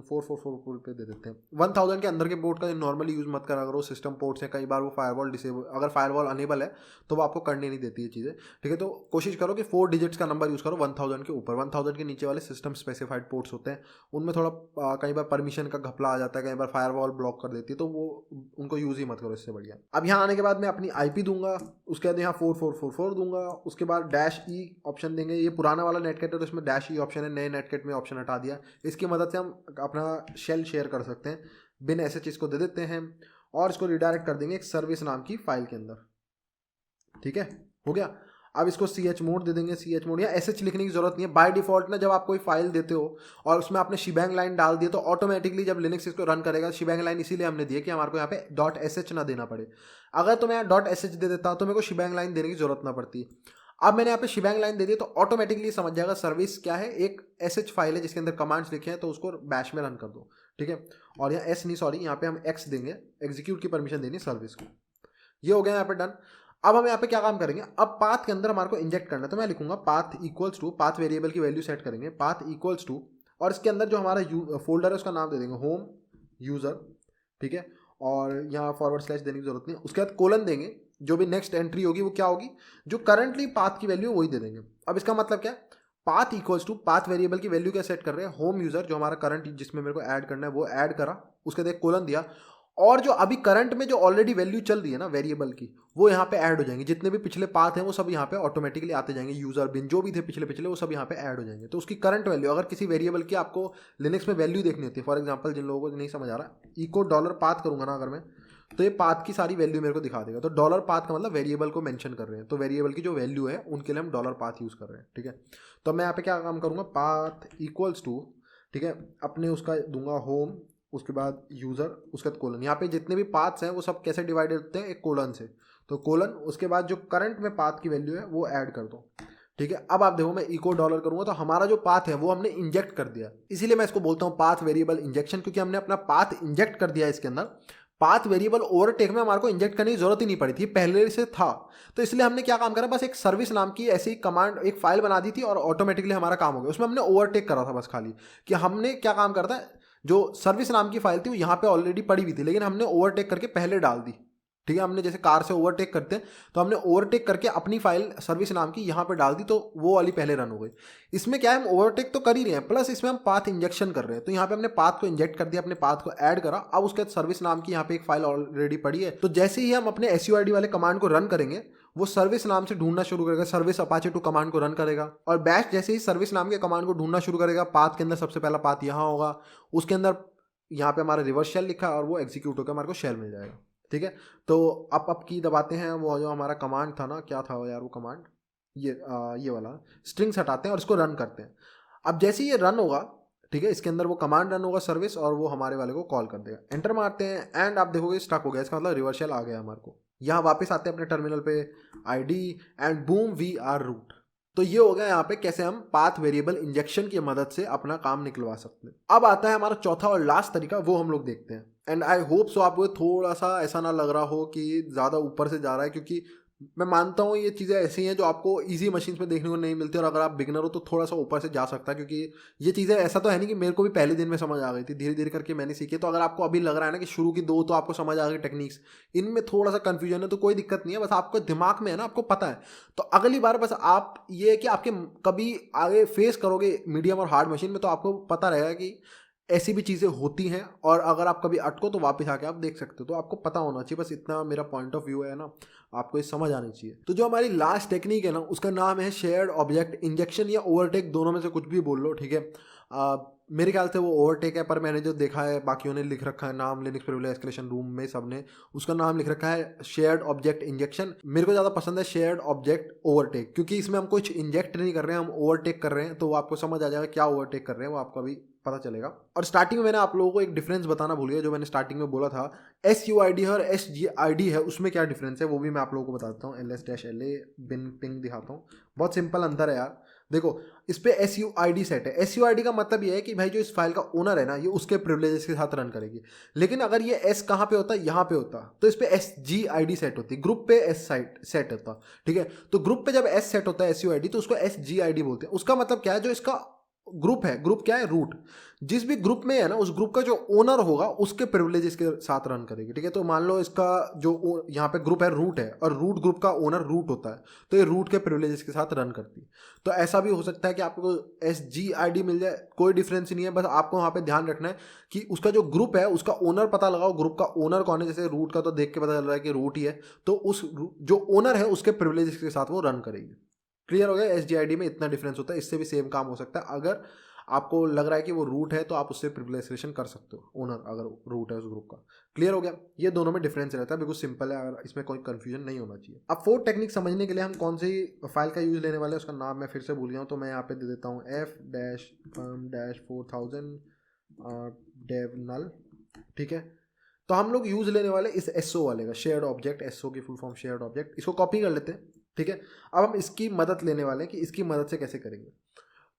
4444 पे दे देते हैं। 1000 के अंदर के पोर्ट का नॉर्मली यूज मत करा करो, सिस्टम पोर्ट्स है, कई बार वो फायरवॉल डिसेबल, अगर फायरवॉल अनेबल है तो वो आपको करने नहीं देती ये चीज़ें, ठीक है। तो कोशिश करो कि 4 डिजिट्स का नंबर यूज़ करो 1000 के ऊपर। 1000 के नीचे वाले सिस्टम स्पेसिफाइड पोर्ट्स होते हैं, उनमें थोड़ा कई बार परमिशन का घपला आ जाता है, कई बार फायरवॉल ब्लॉक कर देती है, तो वो उनको यूज़ ही मत करो, इससे बढ़िया। अब यहाँ आने के बाद मैं अपनी IP दूंगा, उसके बाद यहाँ 4444 दूंगा, उसके बाद डैश ई ऑप्शन देंगे। ये पुराना वाला नेटकैट है तो इसमें डैश ई ऑप्शन है, नए नेटकैट में ऑप्शन हटा दिया। इसकी मदद से हम अपना शेल शेयर कर सकते हैं। बिन sh इसको दे देते हैं और इसको रिडायरेक्ट कर देंगे एक सर्विस नाम की फाइल के अंदर, ठीक है, हो गया। अब इसको chmod दे देंगे, chmod, या sh लिखने की जरूरत नहीं है। बाय डिफॉल्ट ना जब आप कोई फाइल देते हो और उसमें आपने शिबैंग लाइन डाल दिया तो ऑटोमेटिकली जब लिनक्स इसको रन करेगा, शिबैंग लाइन इसीलिए हमने दी है कि हमारे को यहाँ पे .sh ना देना पड़े। अगर तो मैं यहाँ .sh दे देता तो मेरे को शिबैंग लाइन देने की जरूरत ना पड़ती। अब मैंने यहाँ पे शिबैंग लाइन दे दी तो ऑटोमेटिकली समझ जाएगा सर्विस क्या है, एक sh फाइल है जिसके अंदर कमांड्स लिखे हैं, तो उसको बैश में रन कर दो, ठीक है। और यहाँ एस नहीं, सॉरी, यहाँ पे हम एक्स देंगे, एग्जीक्यूट की परमिशन देनी सर्विस को। ये हो गया यहाँ पे डन। अब हम यहाँ पे क्या काम करेंगे, अब पाथ के अंदर हमारे को इंजेक्ट करना है, तो मैं लिखूंगा path equals to, path variable की वैल्यू सेट करेंगे, पाथ इक्वल्स टू, और इसके अंदर जो हमारा फोल्डर है उसका नाम दे देंगे होम यूजर, ठीक है। और यहाँ फॉरवर्ड स्लैश देने की जरूरत नहीं है, उसके बाद कोलन देंगे, जो भी नेक्स्ट एंट्री होगी वो क्या होगी, जो करंटली पाथ की वैल्यू वही दे देंगे। अब इसका मतलब क्या है, path equals to, path variable की वैल्यू क्या सेट कर रहे हैं, होम यूजर जो हमारा करंट जिसमें मेरे को ऐड करना है वो ऐड करा, उसके बाद कोलन दिया, और जो अभी करंट में जो ऑलरेडी वैल्यू चल रही है ना वेरिएबल की, वो यहाँ पे ऐड हो जाएंगे, जितने भी पिछले पाथ हैं वो सब यहाँ पे ऑटोमेटिकली आते जाएंगे, यूजर बिन जो भी थे पिछले वो सब यहाँ पे ऐड हो जाएंगे। तो उसकी करंट वैल्यू, अगर किसी वेरिएबल की आपको लिनक्स में वैल्यू देखनी होती है, फॉर एग्जाम्पल जिन लोगों को नहीं समझ आ रहा, इको डॉलर पाथ करूंगा ना अगर मैं, तो ये पाथ की सारी वैल्यू मेरे को दिखा देगा। तो डॉलर पाथ का मतलब वेरिएबल को मेंशन कर रहे हैं, तो वेरिएबल की जो वैल्यू है उनके लिए हम डॉलर पाथ यूज कर रहे हैं, ठीक है। तो मैं यहाँ पे क्या काम करूंगा, पाथ इक्वल्स टू, ठीक है, अपने उसका दूंगा होम, उसके बाद यूजर, उसके बाद कोलन। यहाँ पे जितने भी पाथ्स हैं वो सब कैसे डिवाइडेड होते हैं, एक कोलन से, तो कोलन, उसके बाद जो करंट में पाथ की वैल्यू है वो ऐड कर दो, ठीक है। अब आप देखो मैं इको डॉलर करूंगा तो हमारा जो पाथ है वो हमने इंजेक्ट कर दिया, इसीलिए मैं इसको बोलता हूँ पाथ वेरिएबल इंजेक्शन, क्योंकि हमने अपना पाथ इंजेक्ट कर दिया इसके अंदर। पाथ वेरिएबल ओवरटेक में हमारे को इंजेक्ट करने की जरूरत ही नहीं पड़ी थी, पहले से था। तो इसलिए हमने क्या काम करा, बस एक सर्विस नाम की ऐसी कमांड, एक फाइल बना दी थी और ऑटोमेटिकली हमारा काम हो गया। उसमें हमने ओवरटेक करा था बस खाली, कि हमने क्या काम करता है, जो सर्विस नाम की फाइल थी वो यहाँ पे ऑलरेडी पड़ी हुई थी, लेकिन हमने ओवरटेक करके पहले डाल दी, ठीक है। हमने जैसे कार से ओवरटेक करते हैं, तो हमने ओवरटेक करके अपनी फाइल सर्विस नाम की यहाँ पे डाल दी, तो वो वाली पहले रन हो गई। इसमें क्या है, हम ओवरटेक तो कर ही रहे हैं, प्लस इसमें हम पाथ इंजेक्शन कर रहे हैं। तो यहाँ पे हमने पाथ को इंजेक्ट कर दिया, अपने पाथ को ऐड करा, अब उसके बाद सर्विस नाम की यहाँ पे एक फाइल ऑलरेडी पड़ी है, तो जैसे ही हम अपने एसयूआईडी वाले कमांड को रन करेंगे, वो सर्विस नाम से ढूंढना शुरू करेगा, सर्विस अपाचे टू कमांड को रन करेगा, और बैश जैसे ही सर्विस नाम के कमांड को ढूंढना शुरू करेगा, पाथ के अंदर सबसे पहला पाथ यहाँ होगा, उसके अंदर यहाँ पे हमारा रिवर्स शेल लिखा है और वो एग्जीक्यूट होकर हमारे को शेल मिल जाएगा, ठीक है। तो अप की दबाते हैं, वो जो हमारा कमांड था ना, क्या था यार वो कमांड, ये वाला, स्ट्रिंग्स हटाते हैं और इसको रन करते हैं। अब जैसे ही ये रन होगा, ठीक है, इसके अंदर वो कमांड रन होगा सर्विस, और वो हमारे वाले को कॉल कर देगा। एंटर मारते हैं एंड आप देखोगे स्टक हो गया, इसका मतलब रिवर्स शेल आ गया हमारे को। यहाँ वापस आते हैं अपने टर्मिनल पे, ID and boom we are root. तो ये हो गया यहाँ पे कैसे हम पाथ वेरिएबल इंजेक्शन की मदद से अपना काम निकलवा सकते हैं। अब आता है हमारा चौथा और लास्ट तरीका, वो हम लोग देखते हैं। एंड आई होप सो आपको थोड़ा सा ऐसा ना लग रहा हो कि ज़्यादा ऊपर से जा रहा है, क्योंकि मैं मानता हूँ ये चीज़ें ऐसी हैं जो आपको इजी मशीन्स में देखने को नहीं मिलती, और अगर आप बिगनर हो तो थोड़ा सा ऊपर से जा सकता है, क्योंकि ये चीज़ें ऐसा तो है नहीं कि मेरे को भी पहले दिन में समझ आ गई थी, धीरे धीरे करके मैंने सीखी। तो अगर आपको अभी लग रहा है ना कि शुरू की 2 तो आपको समझ आ गई टेक्निक्स, इनमें थोड़ा सा कन्फ्यूजन है, तो कोई दिक्कत नहीं है, बस आपको दिमाग में है ना, आपको पता है। तो अगली बार बस आप ये कि आपके कभी आगे फेस करोगे मीडियम और हार्ड मशीन में, तो आपको पता रहेगा कि ऐसी भी चीज़ें होती हैं, और अगर आप कभी अटको तो वापस आके आप देख सकते हो। तो आपको पता होना चाहिए, बस इतना मेरा पॉइंट ऑफ व्यू है ना, आपको ये समझ आनी चाहिए। तो जो हमारी लास्ट टेक्निक है ना, उसका नाम है शेयर्ड ऑब्जेक्ट इंजेक्शन या ओवरटेक, दोनों में से कुछ भी बोल लो, ठीक है। मेरे ख्याल से वो ओवरटेक है, पर मैंने जो देखा है बाकियों ने लिख रखा है नाम, लिनक्स प्रिविलेज एस्केलेशन रूम में सबने उसका नाम लिख रखा है शेयर्ड ऑब्जेक्ट इंजेक्शन। मेरे को ज़्यादा पसंद है शेयर्ड ऑब्जेक्ट ओवरटेक, क्योंकि इसमें हम कुछ इंजेक्ट नहीं कर रहे हैं, हम ओवरटेक कर रहे हैं। तो वो आपको समझ आ जाएगा क्या ओवरटेक कर रहे हैं, वो आपको अभी पता चलेगा। और स्टार्टिंग में मैंने आप लोगों को एक डिफरेंस बताना भूल गया, जो मैंने स्टार्टिंग में बोला था SUID है और SGID है, उसमें क्या डिफरेंस है वो भी मैं आप लोगों को बताता हूँ। ls-la बिन पिंग दिखाता हूँ, बहुत सिंपल अंतर है यार। देखो इस पे SUID सेट है, SUID का मतलब ये है कि भाई जो इस फाइल का ओनर है ना, ये उसके प्रिविलेजेस के साथ रन करेगी। लेकिन अगर ये S कहाँ पे होता है, यहाँ पे होता, तो इस पे SGID सेट होती है, ग्रुप पे S सेट होता, ठीक है। तो ग्रुप पे जब S सेट होता है SUID, तो उसको SGID बोलते हैं। उसका मतलब क्या है, जो इसका ग्रुप है, ग्रुप क्या है, रूट, जिस भी ग्रुप में है ना, उस ग्रुप का जो ओनर होगा उसके प्रिविलेज इसके साथ रन करेगी, ठीक है। तो मान लो इसका जो यहाँ पे ग्रुप है रूट है, और रूट ग्रुप का ओनर रूट होता है, तो ये रूट के प्रिविलेज इसके साथ रन करती है। तो ऐसा भी हो सकता है कि आपको SGID मिल जाए, कोई डिफरेंस नहीं है, बस आपको वहाँ पे ध्यान रखना है कि उसका जो ग्रुप है उसका ओनर पता लगाओ, ग्रुप का ओनर कौन है। जैसे रूट का तो देख के पता चल रहा है कि रूट ही है, तो उस जो ओनर है उसके प्रिविलेज इसके साथ वो रन करेगी। क्लियर हो गया, SGID में इतना डिफरेंस होता है। इससे भी सेम काम हो सकता है, अगर आपको लग रहा है कि वो रूट है तो आप उससे प्रिविलेज कर सकते हो, ओनर अगर रूट है उस ग्रुप का। क्लियर हो गया, ये दोनों में डिफरेंस रहता है, बिल्कुल सिंपल है, अगर इसमें कोई कंफ्यूजन नहीं होना चाहिए। अब 4 टेक्निक समझने के लिए हम कौन सी फाइल का यूज लेने वाले हैं, उसका नाम मैं फिर से भूल गया हूँ, तो मैं यहाँ पे दे देता हूँ f-4000 dev null, ठीक है। तो हम लोग यूज लेने वाले इस SO वाले का, शेयर्ड ऑब्जेक्ट, SO की फुल फॉर्म शेयर्ड ऑब्जेक्ट। इसको कॉपी कर लेते हैं, ठीक है। अब हम इसकी मदद लेने वाले हैं कि इसकी मदद से कैसे करेंगे।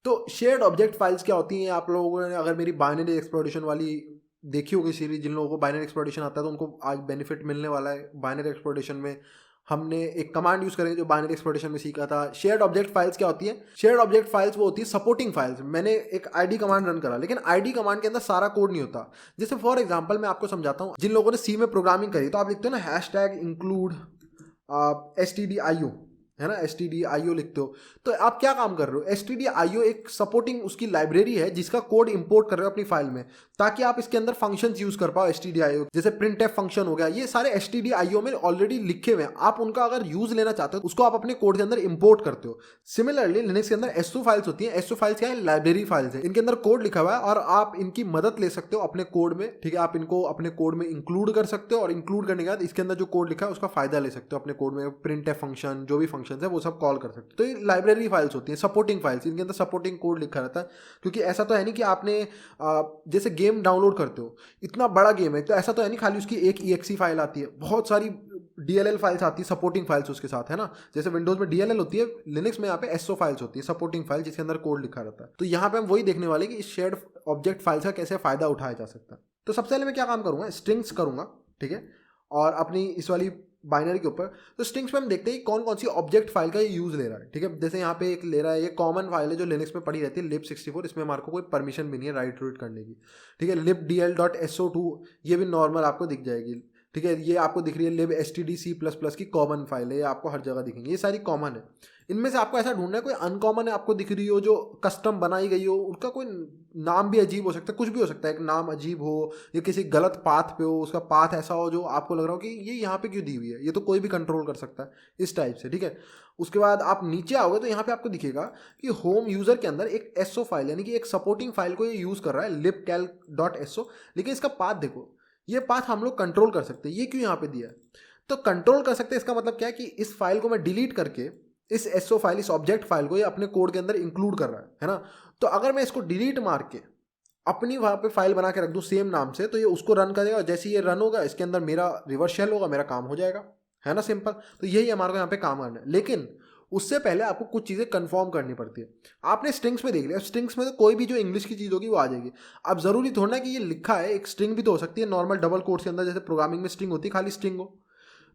तो शेयर्ड ऑब्जेक्ट फाइल्स क्या होती हैं, आप लोगों ने अगर मेरी बाइनरी एक्सप्लोरेशन वाली देखी होगी सीरीज, जिन लोगों को बाइनरी एक्सप्लॉइटेशन आता है तो उनको आज बेनिफिट मिलने वाला है। बाइनरी एक्सप्लॉइटेशन में हमने एक कमांड यूज करेंगे जो बाइनरी एक्सप्लॉइटेशन में सीखा था। शेयर्ड ऑब्जेक्ट फाइल्स क्या होती है? शेयर्ड ऑब्जेक्ट फाइल्स वो होती है सपोर्टिंग फाइल्स। मैंने एक आईडी कमांड रन करा, लेकिन आईडी कमांड के अंदर सारा कोड नहीं होता। जैसे फॉर एग्जांपल मैं आपको समझाता हूँ, जिन लोगों ने सी में प्रोग्रामिंग करी तो आप लिखते हो ना #include stdio, है ना, stdio लिखते हो। तो आप क्या काम कर रहे हो? stdio एक सपोर्टिंग उसकी लाइब्रेरी है जिसका कोड इंपोर्ट कर रहे हो अपनी फाइल में, ताकि आप इसके अंदर फंक्शंस यूज कर पाओ। stdio जैसे printf फंक्शन हो गया, ये सारे stdio में ऑलरेडी लिखे हुए हैं। आप उनका अगर यूज लेना चाहते हो उसको आप अपने कोड के अंदर इंपोर्ट करते हो। सिमिलरली लिनक्स के अंदर so फाइल्स होती हैं। so फाइल्स क्या है? लाइब्रेरी फाइल्स है। इनके अंदर कोड लिखा हुआ है और आप इनकी मदद ले सकते हो अपने कोड में, ठीक है। आप इनको अपने कोड में इंक्लूड कर सकते हो और इंक्लूड करने के बाद इसके अंदर जो कोड लिखा है उसका फायदा ले सकते हो अपने कोड में। printf फंक्शन, जो भी फंक्शन है वो सब कॉल कर सकते हो। तो ये लाइब्रेरी फाइल्स होती हैं, सपोर्टिंग फाइल्स। इनके अंदर सपोर्टिंग कोड लिखा रहता है, क्योंकि ऐसा तो है नहीं कि आपने जैसे गेम डाउनलोड करते हो, इतना बड़ा गेम है तो ऐसा तो है नहीं खाली उसकी एक exe फाइल आती है, बहुत सारी DLL फाइल्स आती है, सपोर्टिंग फाइल्स उसके साथ, है ना। जैसे विंडोज में DLL होती है, लिनक्स में यहाँ पे SO फाइल्स होती है, सपोर्टिंग फाइल जिसके अंदर कोड लिखा रहता है। तो यहाँ पे हम वही देखने वाले कि इस शेयर्ड ऑब्जेक्ट फाइल्स का कैसे फायदा उठाया जा सकता है। तो सबसे पहले मैं क्या काम करूंगा, स्ट्रिंग्स करूंगा, ठीक है, और अपनी इस वाली बाइनरी के ऊपर। तो स्ट्रिंग्स में हम देखते हैं कौन कौन सी ऑब्जेक्ट फाइल का ये यूज ले रहा है, ठीक है। जैसे यहाँ पे एक ले रहा है, ये कॉमन फाइल है जो लिनक्स में पड़ी रहती है, lib64। इसमें हमारे को कोई परमिशन भी नहीं है राइट रूट करने की, ठीक है। libdl.so2 ये भी नॉर्मल आपको दिख जाएगी, ठीक है। ये आपको दिख रही है libstdc++ की कॉमन फाइल है, ये आपको हर जगह दिखेंगी, ये सारी कॉमन है। इनमें से आपको ऐसा ढूंढना है कोई अनकॉमन है आपको दिख रही हो, जो कस्टम बनाई गई हो, उनका कोई नाम भी अजीब हो सकता है, कुछ भी हो सकता है, एक नाम अजीब हो या किसी गलत पाथ पे हो, उसका पाथ ऐसा हो जो आपको लग रहा हो कि ये यहाँ पे क्यों दी हुई है, ये तो कोई भी कंट्रोल कर सकता है, इस टाइप से, ठीक है। उसके बाद आप नीचे आओगे तो यहाँ पे आपको दिखेगा कि होम यूजर के अंदर एक SO फाइल, यानी कि एक सपोर्टिंग फाइल को ये यूज कर रहा है, libcalc.so। लेकिन इसका पाथ देखो, ये पाथ हम लोग कंट्रोल कर सकते हैं, ये क्यों यहाँ पे दिया है? तो कंट्रोल कर सकते हैं, इसका मतलब क्या है कि इस फाइल को मैं डिलीट करके इस SO फाइल, इस ऑब्जेक्ट फाइल को ये अपने कोड के अंदर इंक्लूड कर रहा है ना। तो अगर मैं इसको डिलीट मार के अपनी वहां पे फाइल बना के रख दूं सेम नाम से, तो ये उसको रन करेगा और जैसे ये रन होगा इसके अंदर मेरा रिवर्स शेल होगा, मेरा काम हो जाएगा, है ना, सिंपल। तो यही हमारे को यहाँ पे काम करना है। लेकिन उससे पहले आपको कुछ चीज़ें कंफर्म करनी पड़ती है। आपने स्ट्रिंग्स में देख लिया, स्ट्रिंग्स में तो कोई भी जो इंग्लिश की चीज़ होगी वो आ जाएगी। अब जरूरी थोड़ा ना कि ये लिखा है, एक स्ट्रिंग भी तो हो सकती है नॉर्मल डबल कोट्स के अंदर, जैसे प्रोग्रामिंग में स्ट्रिंग होती है, खाली स्ट्रिंग हो।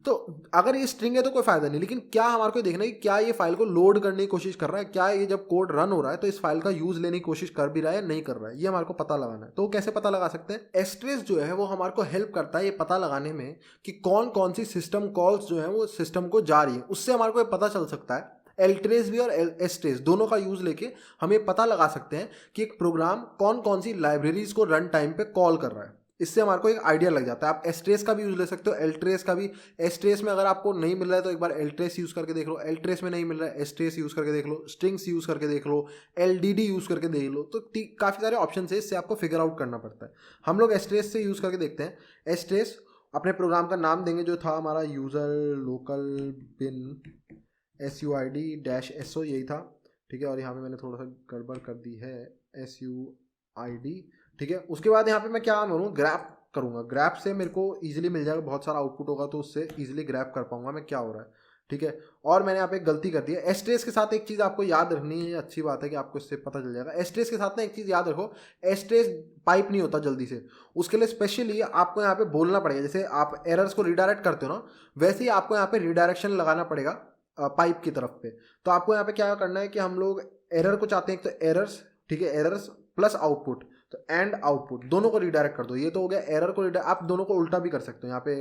तो अगर ये स्ट्रिंग है तो कोई फायदा नहीं, लेकिन क्या हमारे को देखना है कि क्या ये फाइल को लोड करने की कोशिश कर रहा है, क्या ये जब कोड रन हो रहा है तो इस फाइल का यूज लेने की कोशिश कर भी रहा है या नहीं कर रहा है, ये हमारे को पता लगाना है। तो कैसे पता लगा सकते हैं? एस्ट्रेस जो है वो हमारे को हेल्प करता है ये पता लगाने में कि कौन कौन सी सिस्टम कॉल्स जो है वो सिस्टम को जा रही है, उससे हमारे को ये पता चल सकता है। एल्ट्रेस भी और एस्ट्रेस दोनों का यूज लेके हम ये पता लगा सकते हैं कि एक प्रोग्राम कौन कौन सी लाइब्रेरीज को रन टाइम पे कॉल कर रहा है। इससे हमारे को एक आइडिया लग जाता है। आप एस्ट्रेस का भी यूज ले सकते हो, एल्ट्रेस का भी। एस्ट्रेस में अगर आपको नहीं मिल रहा है तो एक बार एल्ट्रेस यूज करके देख लो, एल्ट्रेस में नहीं मिल रहा है एस्ट्रेस यूज करके देख लो, स्ट्रिंग्स यूज करके देख लो, LDD यूज करके देख लो। तो काफ़ी सारे ऑप्शन है, इससे आपको फिगर आउट करना पड़ता है। हम लोग एस्ट्रेस से यूज करके देखते हैं। एस्ट्रेस अपने प्रोग्राम का नाम देंगे जो था हमारा यूजर लोकल बिन SUID-SO, यही था, ठीक है। और यहाँ पे मैंने थोड़ा सा गड़बड़ कर दी है, SUID, ठीक है। उसके बाद यहाँ पे मैं क्या करूँ, ग्रैप करूँगा। ग्रैप से मेरे को इजीली मिल जाएगा, बहुत सारा आउटपुट होगा तो उससे इजीली ग्रैप कर पाऊंगा मैं क्या हो रहा है, ठीक है। और मैंने यहाँ पे एक गलती कर दी है। एस्ट्रेस के साथ एक चीज़ आपको याद रखनी है, अच्छी बात है कि आपको इससे पता चल जाएगा। एस्ट्रेस के साथ ना एक चीज़ याद रखो, एस्ट्रेस पाइप नहीं होता जल्दी से, उसके लिए स्पेशली आपको यहाँ पे बोलना पड़ेगा। जैसे आप एरर्स को रिडायरेक्ट करते हो ना, वैसे ही आपको यहाँ पे रिडायरेक्शन लगाना पड़ेगा पाइप की तरफ पे। तो आपको यहाँ पे क्या करना है कि हम लोग एरर को चाहते हैं, एक तो एरर्स, ठीक है, एरर्स प्लस आउटपुट, तो एंड आउटपुट दोनों को रिडायरेक्ट कर दो। ये तो हो गया एरर को आप दोनों को उल्टा भी कर सकते हो, यहाँ पे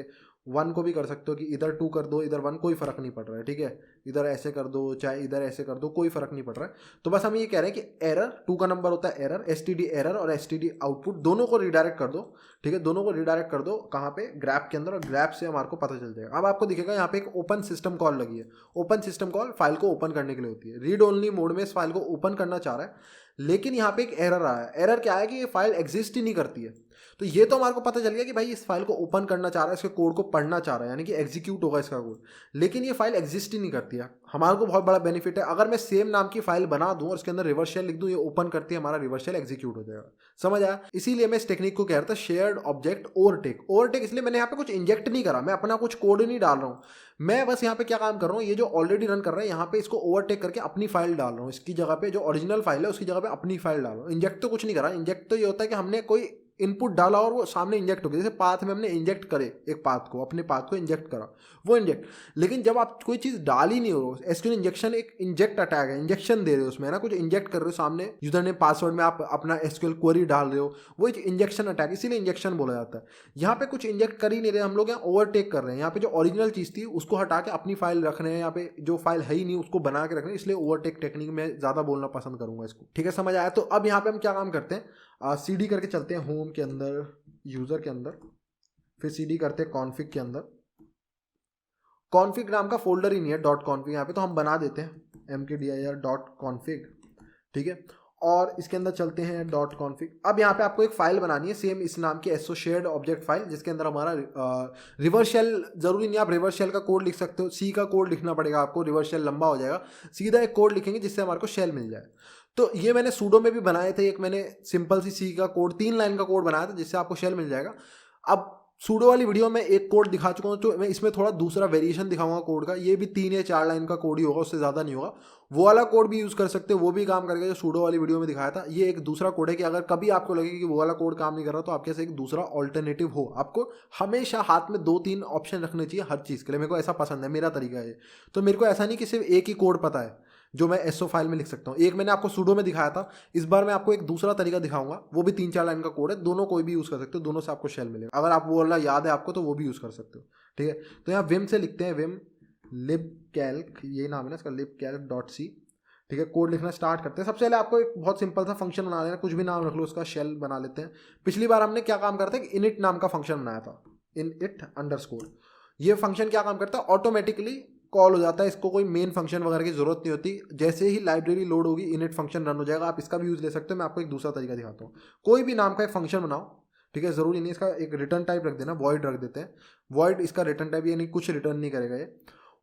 1 को भी कर सकते हो कि इधर 2 कर दो, इधर 1, कोई फर्क नहीं पड़ रहा है, ठीक है। इधर ऐसे कर दो चाहे इधर ऐसे कर दो, कोई फर्क नहीं पड़ रहा है। तो बस हम ये कह रहे हैं कि एरर 2 का नंबर होता है एरर, STD एरर और STD आउटपुट दोनों को रिडायरेक्ट कर दो, ठीक है। दोनों को रिडायरेक्ट कर दो कहाँ पे, ग्रैप के अंदर, और ग्रैप से हमारे को पता चल जाएगा। अब आपको दिखेगा यहाँ पे एक ओपन सिस्टम कॉल लगी है। ओपन सिस्टम कॉल फाइल को ओपन करने के लिए होती है, रीड ओनली मोड में इस फाइल को ओपन करना चाह रहा है, लेकिन यहाँ पे एक एरर आया है। एरर क्या है कि ये फाइल एग्जिस्ट ही नहीं करती है। तो ये तो हमारे को पता चल गया कि भाई इस फाइल को ओपन करना चाह रहा है, इसके कोड को पढ़ना चाह रहा है, यानी कि एग्जीक्यूट होगा इसका कोड, लेकिन ये फाइल एग्जिस्ट ही नहीं करती है। हमारे को बहुत बड़ा बेनिफिट है, अगर मैं सेम नाम की फाइल बना दूं और उसके अंदर रिवर्स शेल लिख दूं, ये ओपन करती है, हमारा रिवर्स शेल एग्जीक्यूट हो जाएगा। समझ आया? इसीलिए मैं इस टेक्निक को कह रहा था शेयर्ड ऑब्जेक्ट ओवरटेक। ओवरटेक इसलिए मैंने यहाँ पे कुछ इंजेक्ट नहीं करा, मैं अपना कुछ कोड नहीं डाल रहा हूँ, मैं बस यहाँ पे क्या काम कर रहा हूँ, ये जो ऑलरेडी रन कर रहा है यहाँ पे इसको ओवरटेक करके अपनी फाइल डाल रहा हूँ, इसकी जगह पे जो ओरिजिनल फाइल है उसकी जगह पे अपनी फाइल डाल रहा हूँ। इंजेक्ट तो कुछ नहीं करा। इंजेक्ट तो ये होता है कि हमने कोई इनपुट डाला और वो सामने इंजेक्ट हो गया। जैसे पाथ में हमने इंजेक्ट करे एक पाथ को, अपने पाथ को इंजेक्ट करा, वो इंजेक्ट। लेकिन जब आप कोई चीज़ डाल ही नहीं हो रहा, एसक्यूएल इंजेक्शन एक इंजेक्ट अटैक है, इंजेक्शन दे रहे हो उसमें ना, कुछ इंजेक्ट कर रहे हो सामने यूजर ने पासवर्ड में, आप अपना एसक्यूएल क्वेरी डाल रहे हो, वो एक इंजेक्शन अटैक, इसीलिए इंजेक्शन बोला जाता है। यहाँ पे कुछ इंजेक्ट कर ही नहीं रहे हम लोग, यहाँ ओवरटेक कर रहे हैं। यहाँ पे जो ओरिजिनल चीज़ थी उसको हटा के अपनी फाइल रख रहे हैं, यहाँ पे जो फाइल है ही नहीं उसको बना के रख रहे हैं, इसलिए ओवरटेक टेक्निक में ज़्यादा बोलना पसंद करूंगा इसको। ठीक है, समझ आया? तो अब यहाँ पे हम क्या काम करते हैं, CD करके चलते हैं होम के अंदर, यूजर के अंदर, फिर CD करते हैं कॉन्फिग के अंदर। कॉन्फिग नाम का फोल्डर ही नहीं है .config यहाँ पे, तो हम बना देते हैं mkdir.config। ठीक है, और इसके अंदर चलते हैं .config। अब यहाँ पे आपको एक फाइल बनानी है सेम इस नाम की एसोसिएटेड ऑब्जेक्ट फाइल, जिसके अंदर हमारा रिवर्स शेल, जरूरी नहीं आप रिवर्स शेल का कोड लिख सकते हो, सी का कोड लिखना पड़ेगा आपको, रिवर्स शेल लंबा हो जाएगा, सीधा एक कोड लिखेंगे जिससे हमारे को शेल मिल जाए। तो ये मैंने सूडो में भी बनाए थे, एक मैंने सिंपल सी का कोड 3 लाइन का कोड बनाया था जिससे आपको शेल मिल जाएगा। अब सूडो वाली वीडियो में एक कोड दिखा चुका हूँ, तो मैं इसमें थोड़ा दूसरा वेरिएशन दिखाऊंगा कोड का, ये भी 3 या 4 लाइन का कोड ही होगा, उससे ज़्यादा नहीं होगा। वो वाला कोड भी यूज़ कर सकते हो, वो भी काम करेगा जो सूडो वाली वीडियो में दिखाया था। ये एक दूसरा कोड है कि अगर कभी आपको लगे कि वो वाला कोड काम नहीं कर रहा, तो आपके पास एक दूसरा ऑल्टरनेटिव हो। आपको हमेशा हाथ में 2-3 ऑप्शन रखने चाहिए हर चीज़ के लिए। मेरे को ऐसा पसंद है, मेरा तरीका है। तो मेरे को ऐसा नहीं कि सिर्फ एक ही कोड पता है जो मैं एसओ फाइल में लिख सकता हूँ। एक मैंने आपको सूडो में दिखाया था, इस बार मैं आपको एक दूसरा तरीका दिखाऊंगा, वो भी 3-4 लाइन का कोड है, दोनों कोई भी यूज़ कर सकते हो, दोनों से आपको शेल मिलेगा। अगर आप वो वाला याद है आपको तो वो भी यूज़ कर सकते हो। ठीक है, तो यहाँ विम से लिखते हैं, विम libcalc, ये नाम है ना इसका, libcalc.c। ठीक है, कोड लिखना स्टार्ट करते हैं। सबसे पहले आपको एक बहुत सिंपल सा फंक्शन बना लेना, कुछ भी नाम रख लो उसका, शेल बना लेते हैं। पिछली बार हमने क्या काम करते हैं, इनिट नाम का फंक्शन बनाया था, init_। ये फंक्शन क्या काम करता है, ऑटोमेटिकली कॉल हो जाता है, इसको कोई मेन फंक्शन वगैरह की जरूरत नहीं होती। जैसे ही लाइब्रेरी लोड होगी इनिट फंक्शन रन हो जाएगा। आप इसका भी यूज ले सकते हो। मैं आपको एक दूसरा तरीका दिखाता हूँ। कोई भी नाम का एक फंक्शन बनाओ, ठीक है, जरूरी नहीं इसका एक रिटर्न टाइप रख देना, वॉइड रख देते हैं, वॉइड इसका रिटर्न टाइप, यानी कुछ रिटर्न नहीं करेगा ये।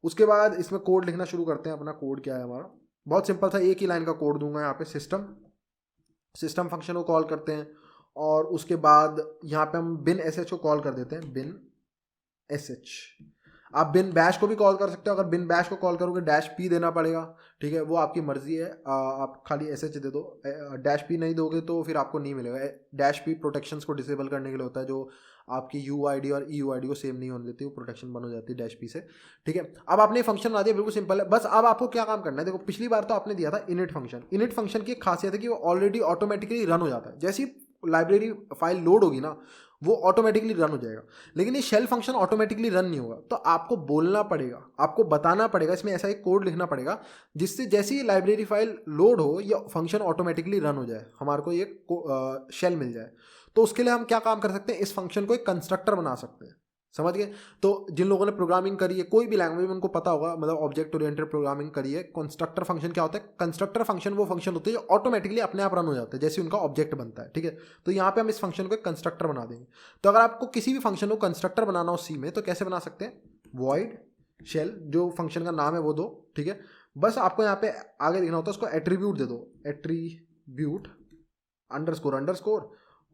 उसके बाद इसमें कोड लिखना शुरू करते हैं। अपना कोड क्या है हमारा, बहुत सिंपल था, एक ही लाइन का कोड दूंगा यहाँ पे। सिस्टम फंक्शन को कॉल करते हैं, और उसके बाद यहाँ पे हम bin sh को कॉल कर देते हैं, bin sh। आप बिन बैश को भी कॉल कर सकते हो, अगर बिन बैश को कॉल करोगे -p देना पड़ेगा। ठीक है, वो आपकी मर्जी है, आप खाली sh दे दो। -p नहीं दोगे तो फिर आपको नहीं मिलेगा। -p प्रोटेक्शंस को डिसेबल करने के लिए होता है, जो आपकी UID और EUID को सेम नहीं होने देती, वो प्रोटेक्शन बन हो जाती है -p से। ठीक है, अब आपने फंक्शन बना दिया, बिल्कुल सिंपल है। बस अब आपको क्या काम करना है, देखो पिछली बार तो आपने दिया था इनिट फंक्शन। इनिट फंक्शन की एक खासियत है कि वो ऑलरेडी ऑटोमेटिकली रन हो जाता है। जैसी लाइब्रेरी फाइल लोड होगी ना, वो ऑटोमेटिकली रन हो जाएगा। लेकिन ये शेल फंक्शन ऑटोमेटिकली रन नहीं होगा, तो आपको बोलना पड़ेगा, आपको बताना पड़ेगा, इसमें ऐसा एक कोड लिखना पड़ेगा जिससे जैसे ही लाइब्रेरी फाइल लोड हो या फंक्शन ऑटोमेटिकली रन हो जाए, हमारे को ये शेल मिल जाए। तो उसके लिए हम क्या काम कर सकते हैं, इस फंक्शन को एक कंस्ट्रक्टर बना सकते हैं। समझ गए? तो जिन लोगों ने प्रोग्रामिंग करी है कोई भी लैंग्वेज में, उनको पता होगा, मतलब ऑब्जेक्ट ओरिएंटेड प्रोग्रामिंग करी है। कंस्ट्रक्टर फंक्शन क्या होता है, कंस्ट्रक्टर फंक्शन वो फंक्शन होते हैं जो ऑटोमेटिकली अपने आप रन हो जाते हैं जैसे उनका ऑब्जेक्ट बनता है। ठीक है, तो यहाँ पे हम इस फंक्शन को एक कंस्ट्रक्टर बना देंगे। तो अगर आपको किसी भी फंक्शन को कंस्ट्रक्टर बनाना हो सी में, तो कैसे बना सकते हैं, वॉइड शेल, जो फंक्शन का नाम है वो दो। ठीक है, बस आपको यहाँ पे आगे लिखना होता है, उसको एट्रीब्यूट दे दो, एट्रीब्यूट __,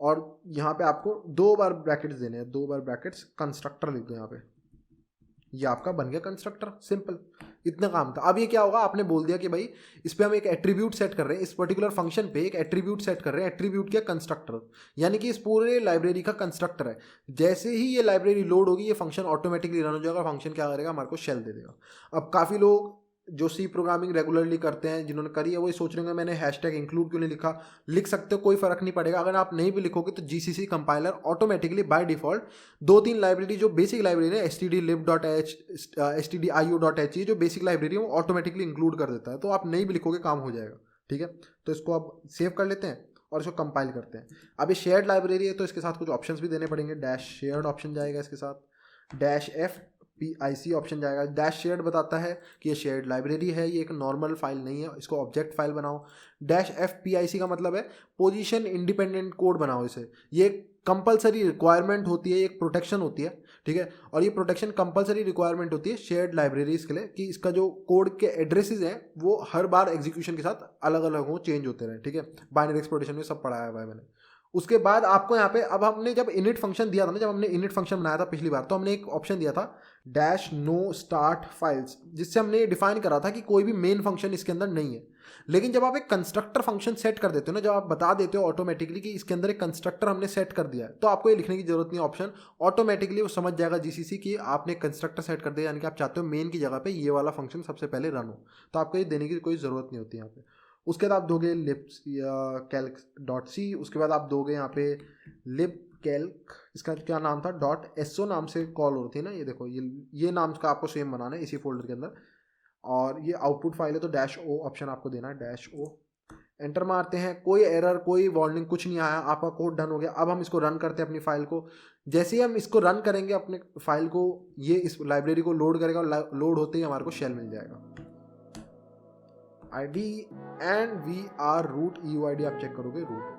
और यहाँ पे आपको 2 बार ब्रैकेट्स देने हैं, 2 बार ब्रैकेट्स, कंस्ट्रक्टर लिख दो यहाँ पे। ये आपका बन गया कंस्ट्रक्टर, सिंपल, इतना काम था। अब ये क्या होगा, आपने बोल दिया कि भाई इस पे हम एक एट्रीब्यूट सेट कर रहे हैं, इस पर्टिकुलर फंक्शन पे एक एट्रीब्यूट सेट कर रहे हैं। एट्रीब्यूट क्या, कंस्ट्रक्टर, यानी कि इस पूरे लाइब्रेरी का कंस्ट्रक्टर है। जैसे ही ये लाइब्रेरी लोड होगी, ये फंक्शन ऑटोमेटिकली रन हो जाएगा। फंक्शन क्या करेगा, हमारे को शेल दे देगा। अब काफ़ी लोग जो सी प्रोग्रामिंग रेगुलरली करते हैं, जिन्होंने करी है, वो सोच रहे हैं मैंने हैशटैग इंक्लूड क्यों नहीं लिखा। लिख सकते हो, कोई फर्क नहीं पड़ेगा। अगर आप नहीं भी लिखोगे तो GCC compiler automatically by default 2-3 library, जो बेसिक लाइब्रेरी है, stdlib.h, stdio.h, जो बेसिक लाइब्रेरी है, वो ऑटोमेटिकली इंक्लूड कर देता है। तो आप नहीं भी लिखोगे काम हो जाएगा। ठीक है, तो इसको आप सेव कर लेते हैं और इसको कंपाइल करते हैं। अब ये शेयर्ड लाइब्रेरी है, तो इसके साथ कुछ ऑप्शंस भी देने पड़ेंगे। -shared ऑप्शन जाएगा इसके साथ, -fpic ऑप्शन जाएगा। -shared बताता है कि ये शेयर्ड लाइब्रेरी है, ये एक नॉर्मल फाइल नहीं है, इसको ऑब्जेक्ट फाइल बनाओ। -fpic का मतलब है पोजीशन इंडिपेंडेंट कोड बनाओ इसे। ये कंपलसरी रिक्वायरमेंट होती है, एक प्रोटेक्शन होती है। ठीक है, और ये प्रोटेक्शन कंपलसरी रिक्वायरमेंट होती है शेयर्ड लाइब्रेरीज के लिए, कि इसका जो कोड के एड्रेसेस हैं वो हर बार एग्जीक्यूशन के साथ अलग अलग हो, चेंज होते रहे। ठीक है, बाइनरी एक्सप्लोरेशन में सब पढ़ाया हुआ है मैंने। उसके बाद आपको यहाँ पे, अब हमने जब इनिट फंक्शन दिया था ना, जब हमने इनिट फंक्शन बनाया था पिछली बार, तो हमने एक ऑप्शन दिया था -no start files, जिससे हमने डिफाइन करा था कि कोई भी मेन फंक्शन इसके अंदर नहीं है। लेकिन जब आप एक कंस्ट्रक्टर फंक्शन सेट कर देते हो ना, जब आप बता देते हो ऑटोमेटिकली कि इसके अंदर एक कंस्ट्रक्टर हमने सेट कर दिया है, तो आपको ये लिखने की जरूरत नहीं, ऑप्शन ऑटोमेटिकली वो समझ जाएगा जीसीसी कि आपने कंस्ट्रक्टर सेट कर दिया, यानी कि आप चाहते हो मेन की जगह पे ये वाला फंक्शन सबसे पहले रन हो, तो आपको ये देने की कोई ज़रूरत नहीं होती यहाँ पे। उसके बाद आप दोगे लिप्स या कैल्क डॉट सी, उसके बाद आप दोगे यहाँ पे लिप कैल्क, इसका क्या नाम था, डॉट एसओ नाम से कॉल होती है ना, ये देखो ये नाम का आपको सेम बनाना है इसी फोल्डर के अंदर। और ये आउटपुट फाइल है तो डैश ओ ऑप्शन आपको देना है, डैश ओ। एंटर मारते हैं, कोई एरर कोई वार्निंग कुछ नहीं आया, आपका कोड डन हो गया। अब हम इसको रन करते हैं अपनी फाइल को। जैसे ही हम इसको रन करेंगे अपने फाइल को, ये इस लाइब्रेरी को लोड करेगा और लोड होते ही हमारे को शेल मिल जाएगा। ID and VR root EUID आप चेक करोगे, रूट।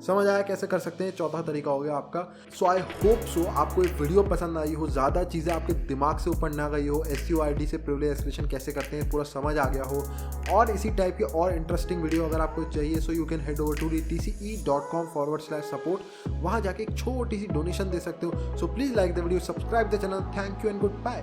समझ आया कैसे कर सकते हैं, चौथा तरीका हो गया आपका। सो आई होप सो आपको एक वीडियो पसंद आई हो, ज़्यादा चीज़ें आपके दिमाग से ऊपर ना गई हो, SUID से प्रिविलेज एस्केलेशन कैसे करते हैं पूरा समझ आ गया हो। और इसी टाइप की और इंटरेस्टिंग वीडियो अगर आपको चाहिए, so you can head over to tce.com/support, वहाँ जाके एक छोटी सी डोनेशन दे सकते हो। So please like the video, subscribe the channel. Thank you and good bye.